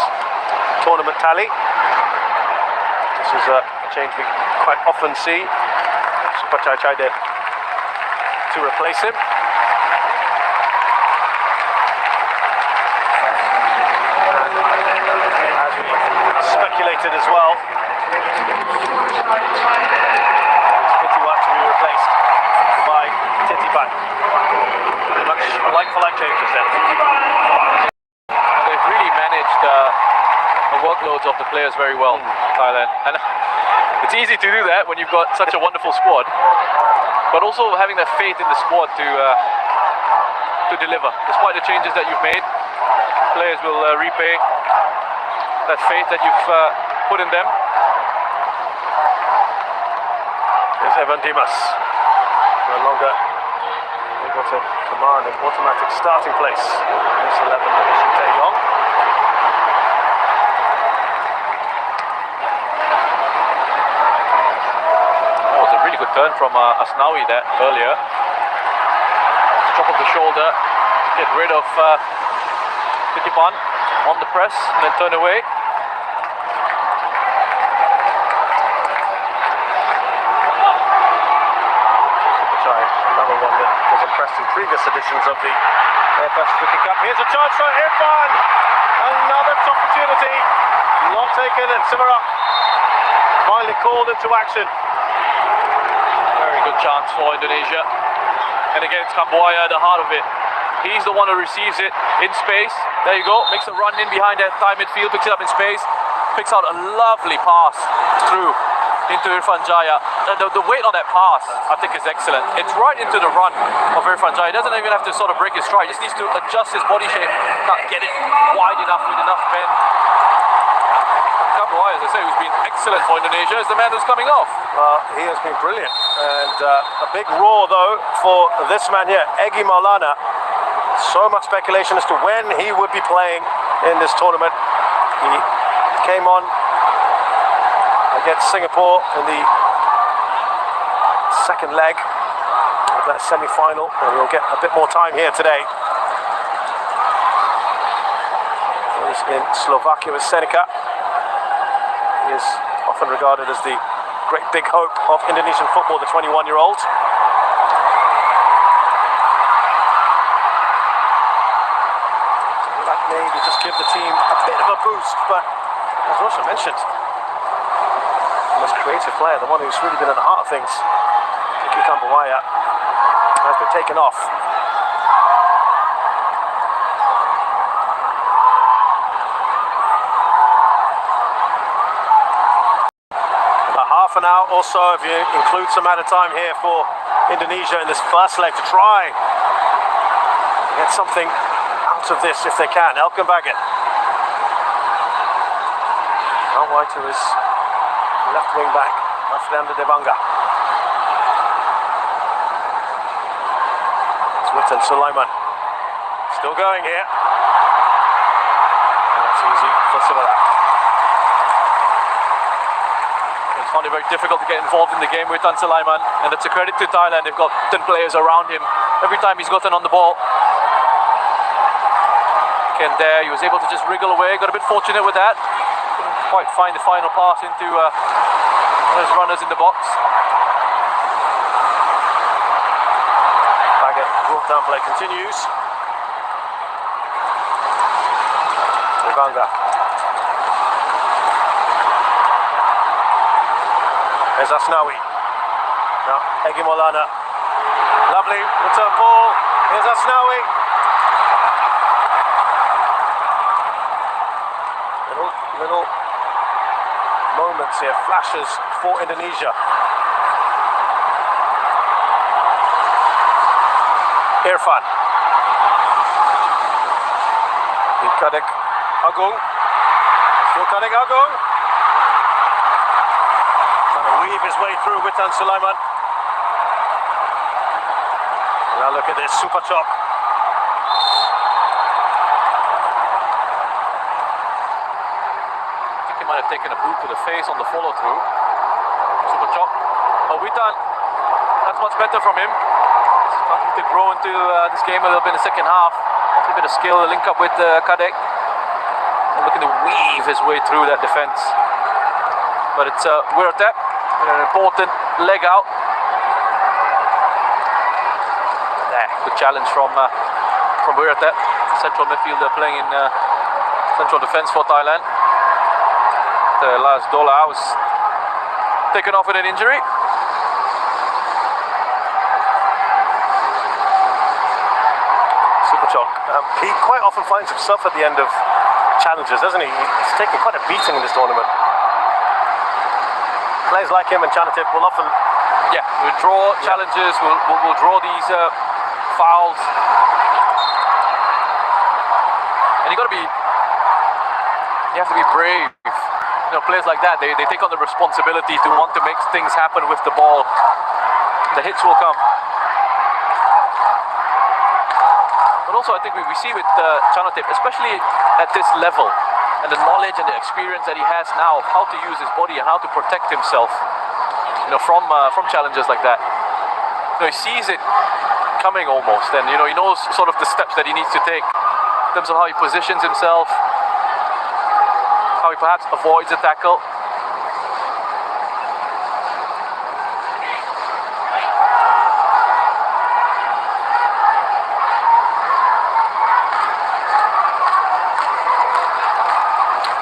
tournament tally. This is a change we quite often see. Supachai tried to replace him. As we speculated as well, Fitiwat to be replaced by Titipan. Pretty much like-for-like changes then. They've really managed the workloads of the players very well, Thailand. And it's easy to do that when you've got such a wonderful squad, but also having that faith in the squad to deliver. Despite the changes that you've made, players will repay that faith that you've put in them. There's Evan Dimas, no longer able to command an automatic starting place. This 11 Shin Tae-yong. That was a really good turn from Asnawi there earlier. Top of the shoulder, get rid of Titipan on the press and then turn away. Another one that was impressed in previous editions of the AFF Cricket Cup. Here's a chance for Irfan. Another opportunity. Not taken, and Simarak finally called into action. Very good chance for Indonesia. And again, it's Kambuaya at the heart of it. He's the one who receives it in space. There you go. Makes a run in behind that Thai midfield. Picks it up in space. Picks out a lovely pass through into Irfan Jaya. The weight on that pass, I think, is excellent. It's right into the run of Irfan Jaya. He doesn't even have to sort of break his stride. He just needs to adjust his body shape. Not get it wide enough with enough bend. Kambuaya, as I say, who's been excellent for Indonesia, is the man who's coming off. He has been brilliant. And a big roar, though, for this man here, Egy Maulana. So much speculation as to when he would be playing in this tournament. He came on against Singapore in the second leg of that semi-final, and he'll get a bit more time here today. He's in Slovakia with Seneca. He is often regarded as the great big hope of Indonesian football, the 21-year-old. That maybe just give the team a bit of a boost, but as Roshan mentioned, the most creative player, the one who's really been at the heart of things, Kiki Kambuaya, has been taken off. About half an hour or so, if you include some added time here for Indonesia in this first leg to try get something out of this if they can. Elkan Baggett. Out wide to his left wing back, Fernando Devanga. It's Witten Sulaiman. Still going here. And that's easy for Simarak. It's found it very difficult to get involved in the game with Tan Sulaiman, and that's a credit to Thailand. They've got 10 players around him. Every time he's gotten on the ball, Ken there, he was able to just wriggle away. Got a bit fortunate with that. Couldn't quite find the final pass into those runners in the box. Baggett brought down play continues. Devanga. There's Asnawi. Now, Egy Maulana. Lovely return ball. Here's Asnawi. Little moments here, flashes for Indonesia. Irfan. Kadek Agung. Still Kadek Agung. Trying to weave his way through with Tan Sulaiman. Now look at this, super chop. Might have taken a boot to the face on the follow through. Super chop. Oh, Witan That's much better from him. Starting to grow into this game a little bit in the second half. A bit of skill, link up with Kadek. And looking to weave his way through that defense. But it's Wirtep, an important leg out. There, good challenge from Wirtep, central midfielder playing in central defense for Thailand. Lars Dola was taken off with an injury. Superchok, he quite often finds himself at the end of challenges, doesn't he? He's taken quite a beating in this tournament. Players like him and Chanatip will often... Yeah, we'll draw challenges, we'll draw these fouls. And you have to be brave. You know, players like that, they take on the responsibility to want to make things happen with the ball. The hits will come. But also I think we see with Chanatip, especially at this level, and the knowledge and the experience that he has now of how to use his body and how to protect himself, you know, from challenges like that. You know, he sees it coming almost, and you know, he knows sort of the steps that he needs to take in terms of how he positions himself, how he perhaps avoids a tackle.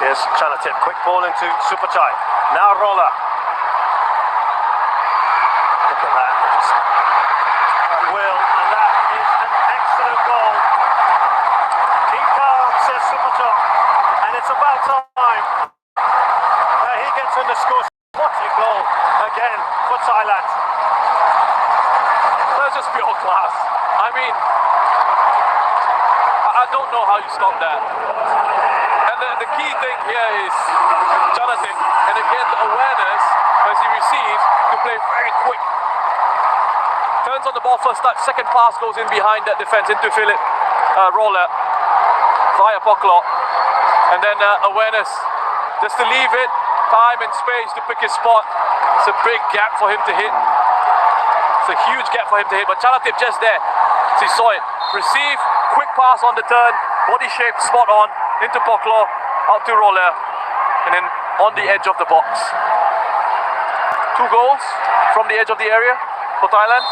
Here's Chanatip, quick ball into Superchai. Now Roller. Look at that. Just will, and that is an excellent goal. Keep calm, says Superchai. And it's about time that he gets in the score. What a goal again for Thailand. That's just pure class. I mean, I don't know how you stop that. And the key thing here is Jonathan, and again the awareness as he receives to play very quick. Turns on the ball first touch, second pass goes in behind that defense into Philip Roller via Poklo. And then awareness, just to leave it, time and space to pick his spot. It's a big gap for him to hit. It's a huge gap for him to hit, but Chanatip just there. So he saw it. Receive, quick pass on the turn, body shape spot on, into Poklo, out to Roller, and then on the edge of the box. 2 goals from the edge of the area for Thailand.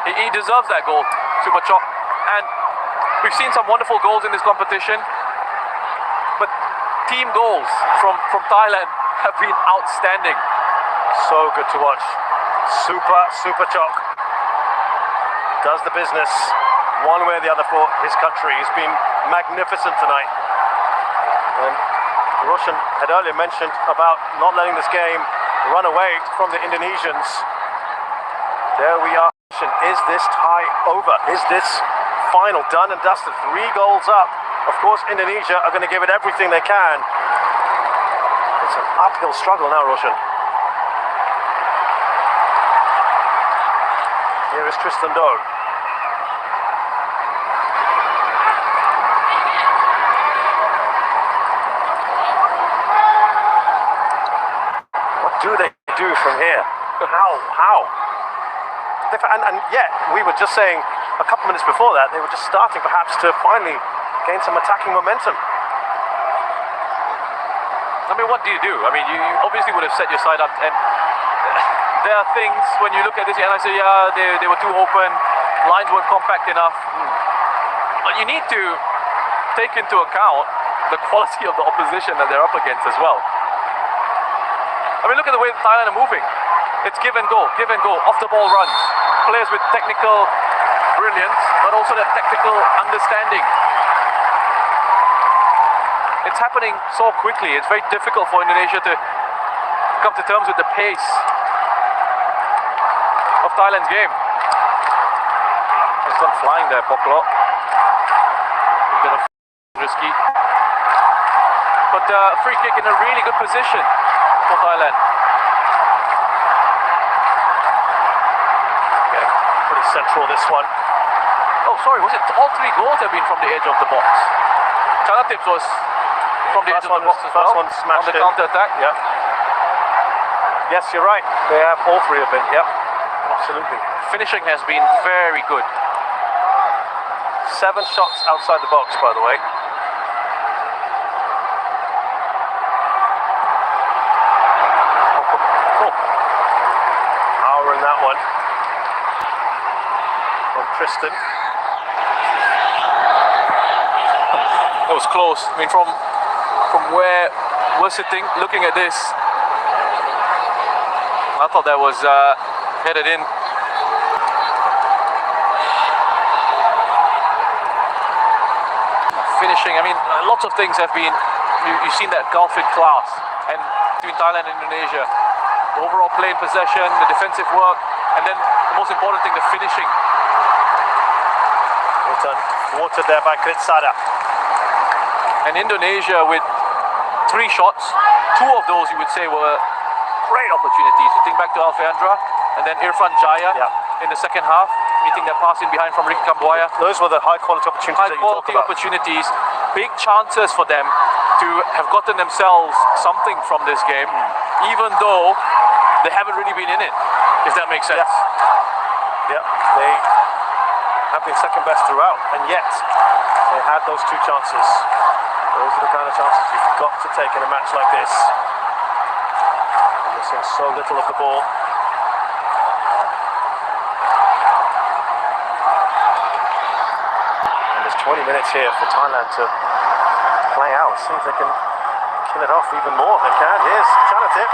He deserves that goal, Superchok. And we've seen some wonderful goals in this competition, but team goals from Thailand have been outstanding. So good to watch. Superchok does the business one way or the other for his country. He's been magnificent tonight. And Roshan had earlier mentioned about not letting this game run away from the Indonesians. There we are. Is this tie over? Is this final done and dusted? 3 goals up. Of course, Indonesia are going to give it everything they can. It's an uphill struggle now, Roshan. Here is Tristan Doe. What do they do from here? How? And yeah, we were just saying a couple minutes before that, they were just starting perhaps to finally gain some attacking momentum. I mean, what do? I mean, you obviously would have set your side up, and there are things when you look at this, and I say, yeah, they were too open, lines weren't compact enough. But you need to take into account the quality of the opposition that they're up against as well. I mean, look at the way Thailand are moving. It's give and go, off the ball runs. Players with technical brilliance, but also that technical understanding. It's happening so quickly. It's very difficult for Indonesia to come to terms with the pace of Thailand's game. It's gone flying there, Poklo. He's gonna risky. But free kick in a really good position for Thailand. Central this one. Oh, sorry, was it all 3 goals have been from the edge of the box? Chanatip was from the edge of the box as well. First one smashed on the counter attack. Yeah. Yes, you're right. They have all 3 of it. Yep. Absolutely. Finishing has been very good. 7 shots outside the box, by the way. Oh. Power in that one from Tristan. That was close. I mean, from where we're sitting, looking at this, I thought that was headed in. Finishing, I mean, lots of things have been, you've seen that gulf in class, and between Thailand and Indonesia, the overall play in possession, the defensive work, and then the most important thing, the finishing. Well done. Watered there by Kritsada. And Indonesia with 3 shots, 2 of those you would say were great opportunities. You think back to Alfeandra, and then Irfan Jaya in the second half, meeting that pass in behind from Ricky Kambuaya. Those were the high-quality opportunities that you talk about. Opportunities, big chances for them to have gotten themselves something from this game, even though they haven't really been in it, if that makes sense. Yeah, they have been second best throughout, and yet they had those 2 chances. Those are the kind of chances you've got to take in a match like this. They're missing so little of the ball. And there's 20 minutes here for Thailand to play out. See if they can kill it off even more. They can. Here's Chanatip.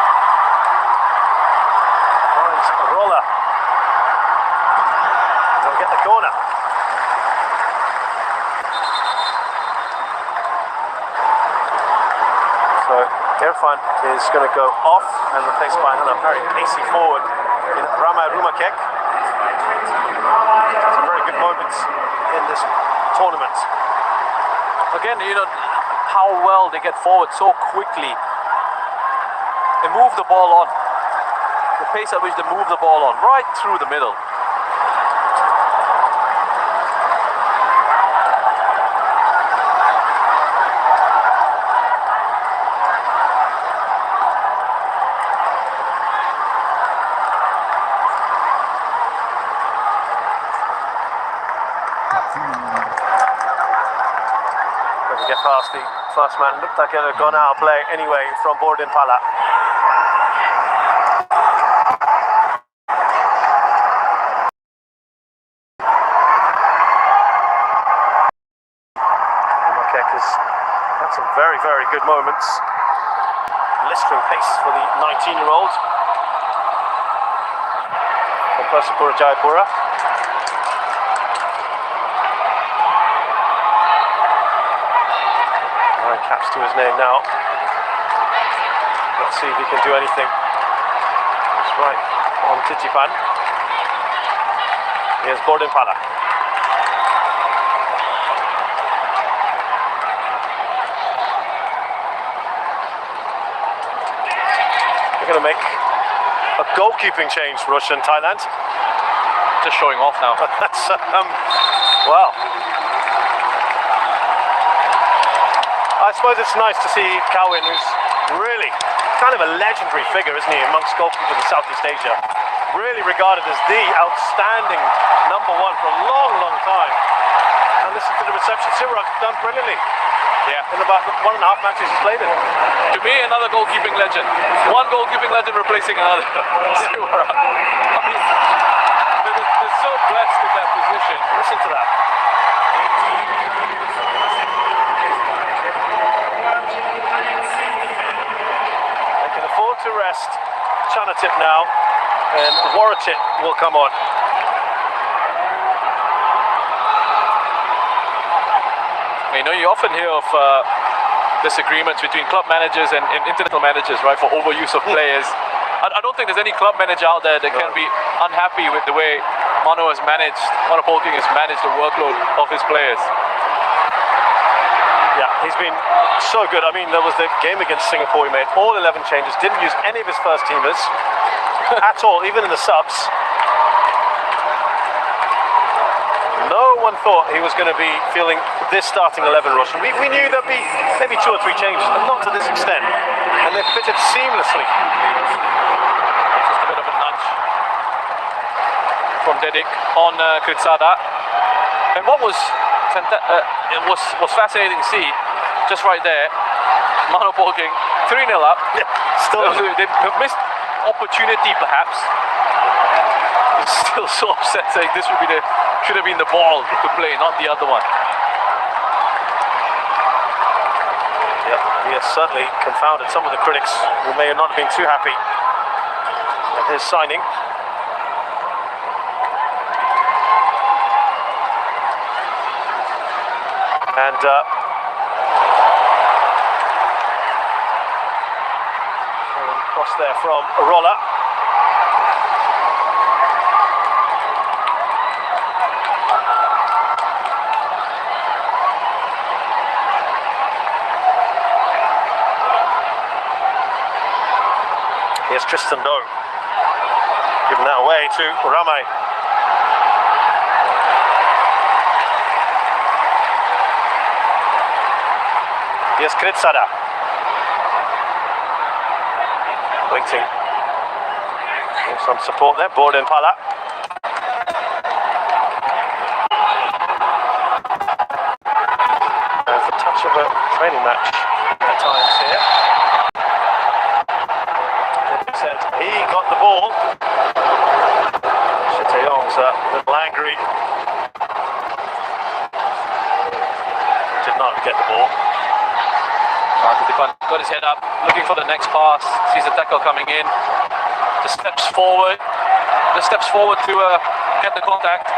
Finds a roller. They'll get the corner. So Irfan is going to go off and replaced by another very pacey forward in Ramai Rumakek. Some very good moments in this tournament. Again, you know how well they get forward so quickly. They move the ball on. The pace at which they move the ball on, right through the middle. Get past the first man. Looked like it had gone out of play anyway from Borden Pala. Rumakek has had some very, very good moments. Blistering pace for the 19-year-old from Persipura Jayapura. Caps to his name now. Let's see if he can do anything. That's right on Titipan. Here's Borden Pala. They're going to make a goalkeeping change, Russia and Thailand. Just showing off now. That's wow. I suppose it's nice to see Kawin, who's really kind of a legendary figure, isn't he, amongst goalkeepers in Southeast Asia. Really regarded as the outstanding #1 for a long, long time. And listen to the reception. Sivarak's done brilliantly. Yeah. In about 1.5 matches he's played in. To me, another goalkeeping legend. One goalkeeping legend replacing another. Sivarak. They're so blessed in that position. Listen to that. To rest Chanatip now, and Warachit will come on. You know, you often hear of disagreements between club managers and international managers, right, for overuse of players. I don't think there's any club manager out there that can be unhappy with the way Mano Polking has managed the workload of his players. Yeah, he's been so good. I mean, there was the game against Singapore, he made all 11 changes, didn't use any of his first teamers at all, even in the subs. No one thought he was going to be feeling this starting 11 rush. We knew there'd be maybe 2 or 3 changes, but not to this extent. And they fitted seamlessly. Just a bit of a nudge. Dedic on Kritsada. And what was it was fascinating to see, just right there, Mano Polking 3-0 up. Yeah, still they missed opportunity perhaps. It's still so upset saying this should have been the ball to play, not the other one. Yep, he has certainly confounded some of the critics who may not have been too happy at his signing. And cross there from Arola. Here's Tristan Doe, giving that away to Rame. Here's Kritsada, waiting for some support there. Borden Pala. There's a touch of a training match at times here. Said he got the ball. Chitayong's a little angry. Did not get the ball. Got his head up, looking for the next pass, sees the tackle coming in, just steps forward to get the contact.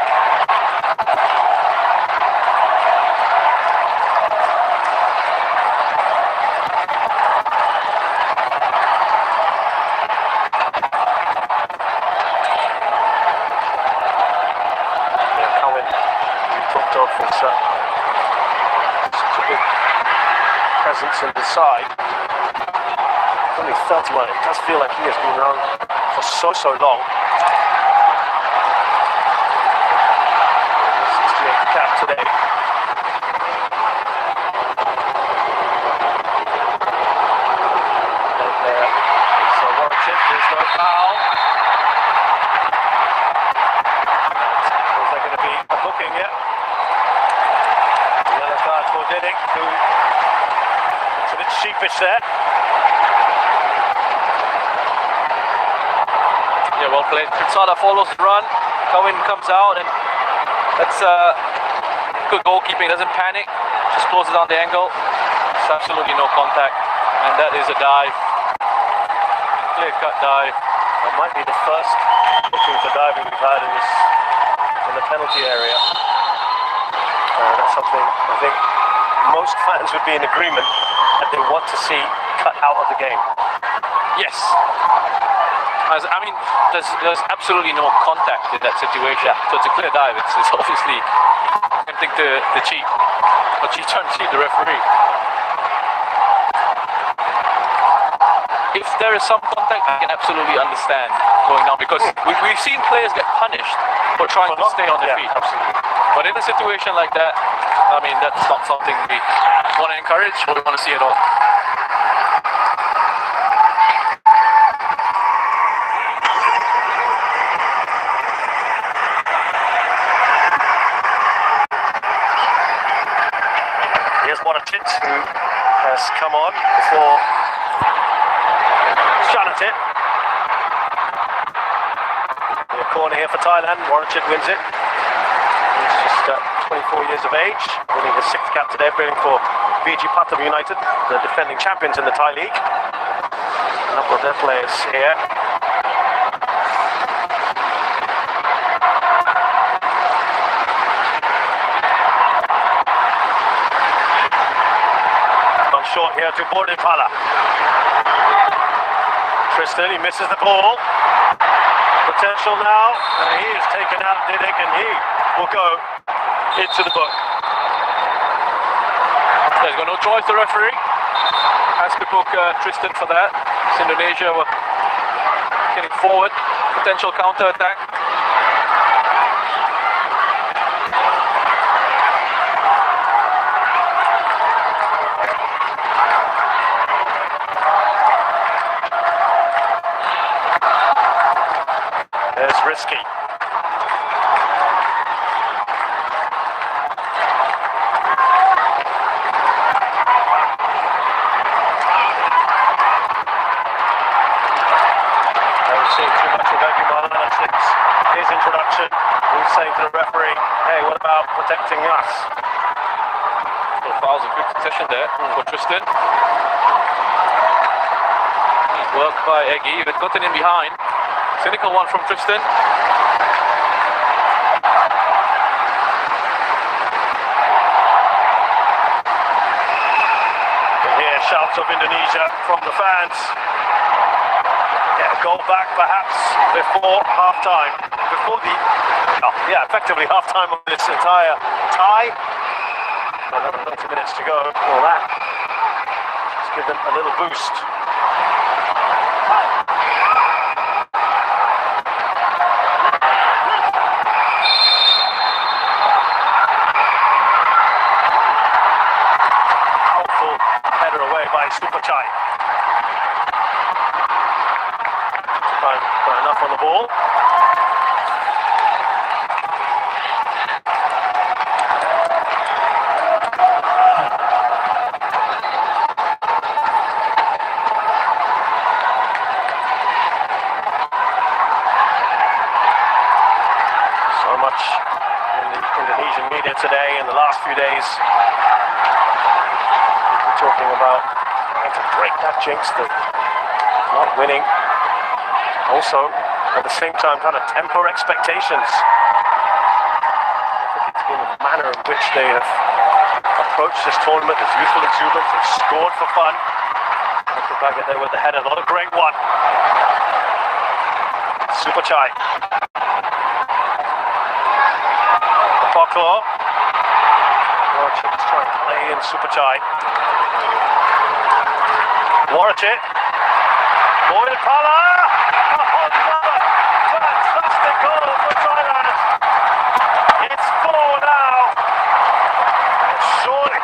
Yeah, Cowan, we talked of was such a big presence in the side. Only 31. It does feel like he has been around for so long. 68th cap today. And so Warwickshire, there's no foul. Is there going to be a booking yet? Yellow card for Dedic, who is a bit sheepish there. Yeah, well played. Kritsada follows the run. Cowan comes out, and that's good goalkeeping. Doesn't panic, just closes down the angle. It's absolutely no contact, and that is a dive. Clear-cut dive. That might be the first booking for diving we've had in the penalty area. That's something I think most fans would be in agreement that they want to see cut out of the game. Yes. I mean, there's absolutely no contact in that situation. So it's a clear dive. It's obviously tempting to cheat, but you trying to cheat the referee. If there is some contact, I can absolutely understand going down, because we've seen players get punished for trying to stay on their feet. Absolutely. But in a situation like that, I mean, that's not something we want to encourage or we want to see at all. Here's Monatit, who has come on before Shanatit. A corner here for Thailand. Monatit wins it. He's just 24 years of age, winning his 6th cap today, playing for VG Pathum United, the defending champions in the Thai League. A number of their players here. Short here to Borden Pala. Tristan, he misses the ball. Potential now, and he is taken out, Dedic, and he will go into the book. There's got no choice, the referee has to book Tristan for that. It's Indonesia were getting forward, potential counter attack. There's Risky. the referee, hey, what about protecting us? Fouls in quick succession there for Tristan. Neat work by Eggy, but gotten in behind. Cynical one from Tristan. Here, shouts of Indonesia from the fans. Get a goal back perhaps before half-time. Before the, effectively half-time of this entire tie. Another 90 minutes to go. Well, that just give them a little boost. Powerful header away by Supachai. Got enough on the ball. Indonesian media today in the last few days talking about trying to break that jinx, that not winning, also at the same time trying to temper expectations. I think it's been the manner in which they have approached this tournament. There's youthful exuberance, they've scored for fun. Look back at there with the header, not a great one. Supachai. Claw. Warachik is trying to play in Supachai. Warachik. Boyd Pala! Oh, another fantastic goal for Thailand. It's 4 now. Surely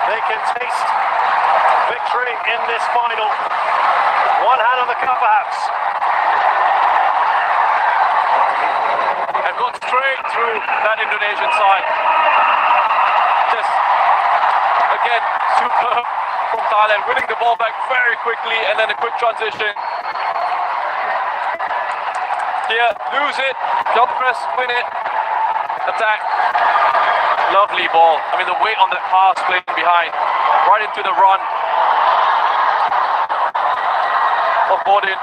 they can taste victory in this final. One hand on the cup perhaps. Got straight through that Indonesian side. Just, again, superb from Thailand, winning the ball back very quickly and then a quick transition. Here, lose it, jump press, win it, attack. Lovely ball. I mean, the weight on that pass playing behind, right into the run of Bodin.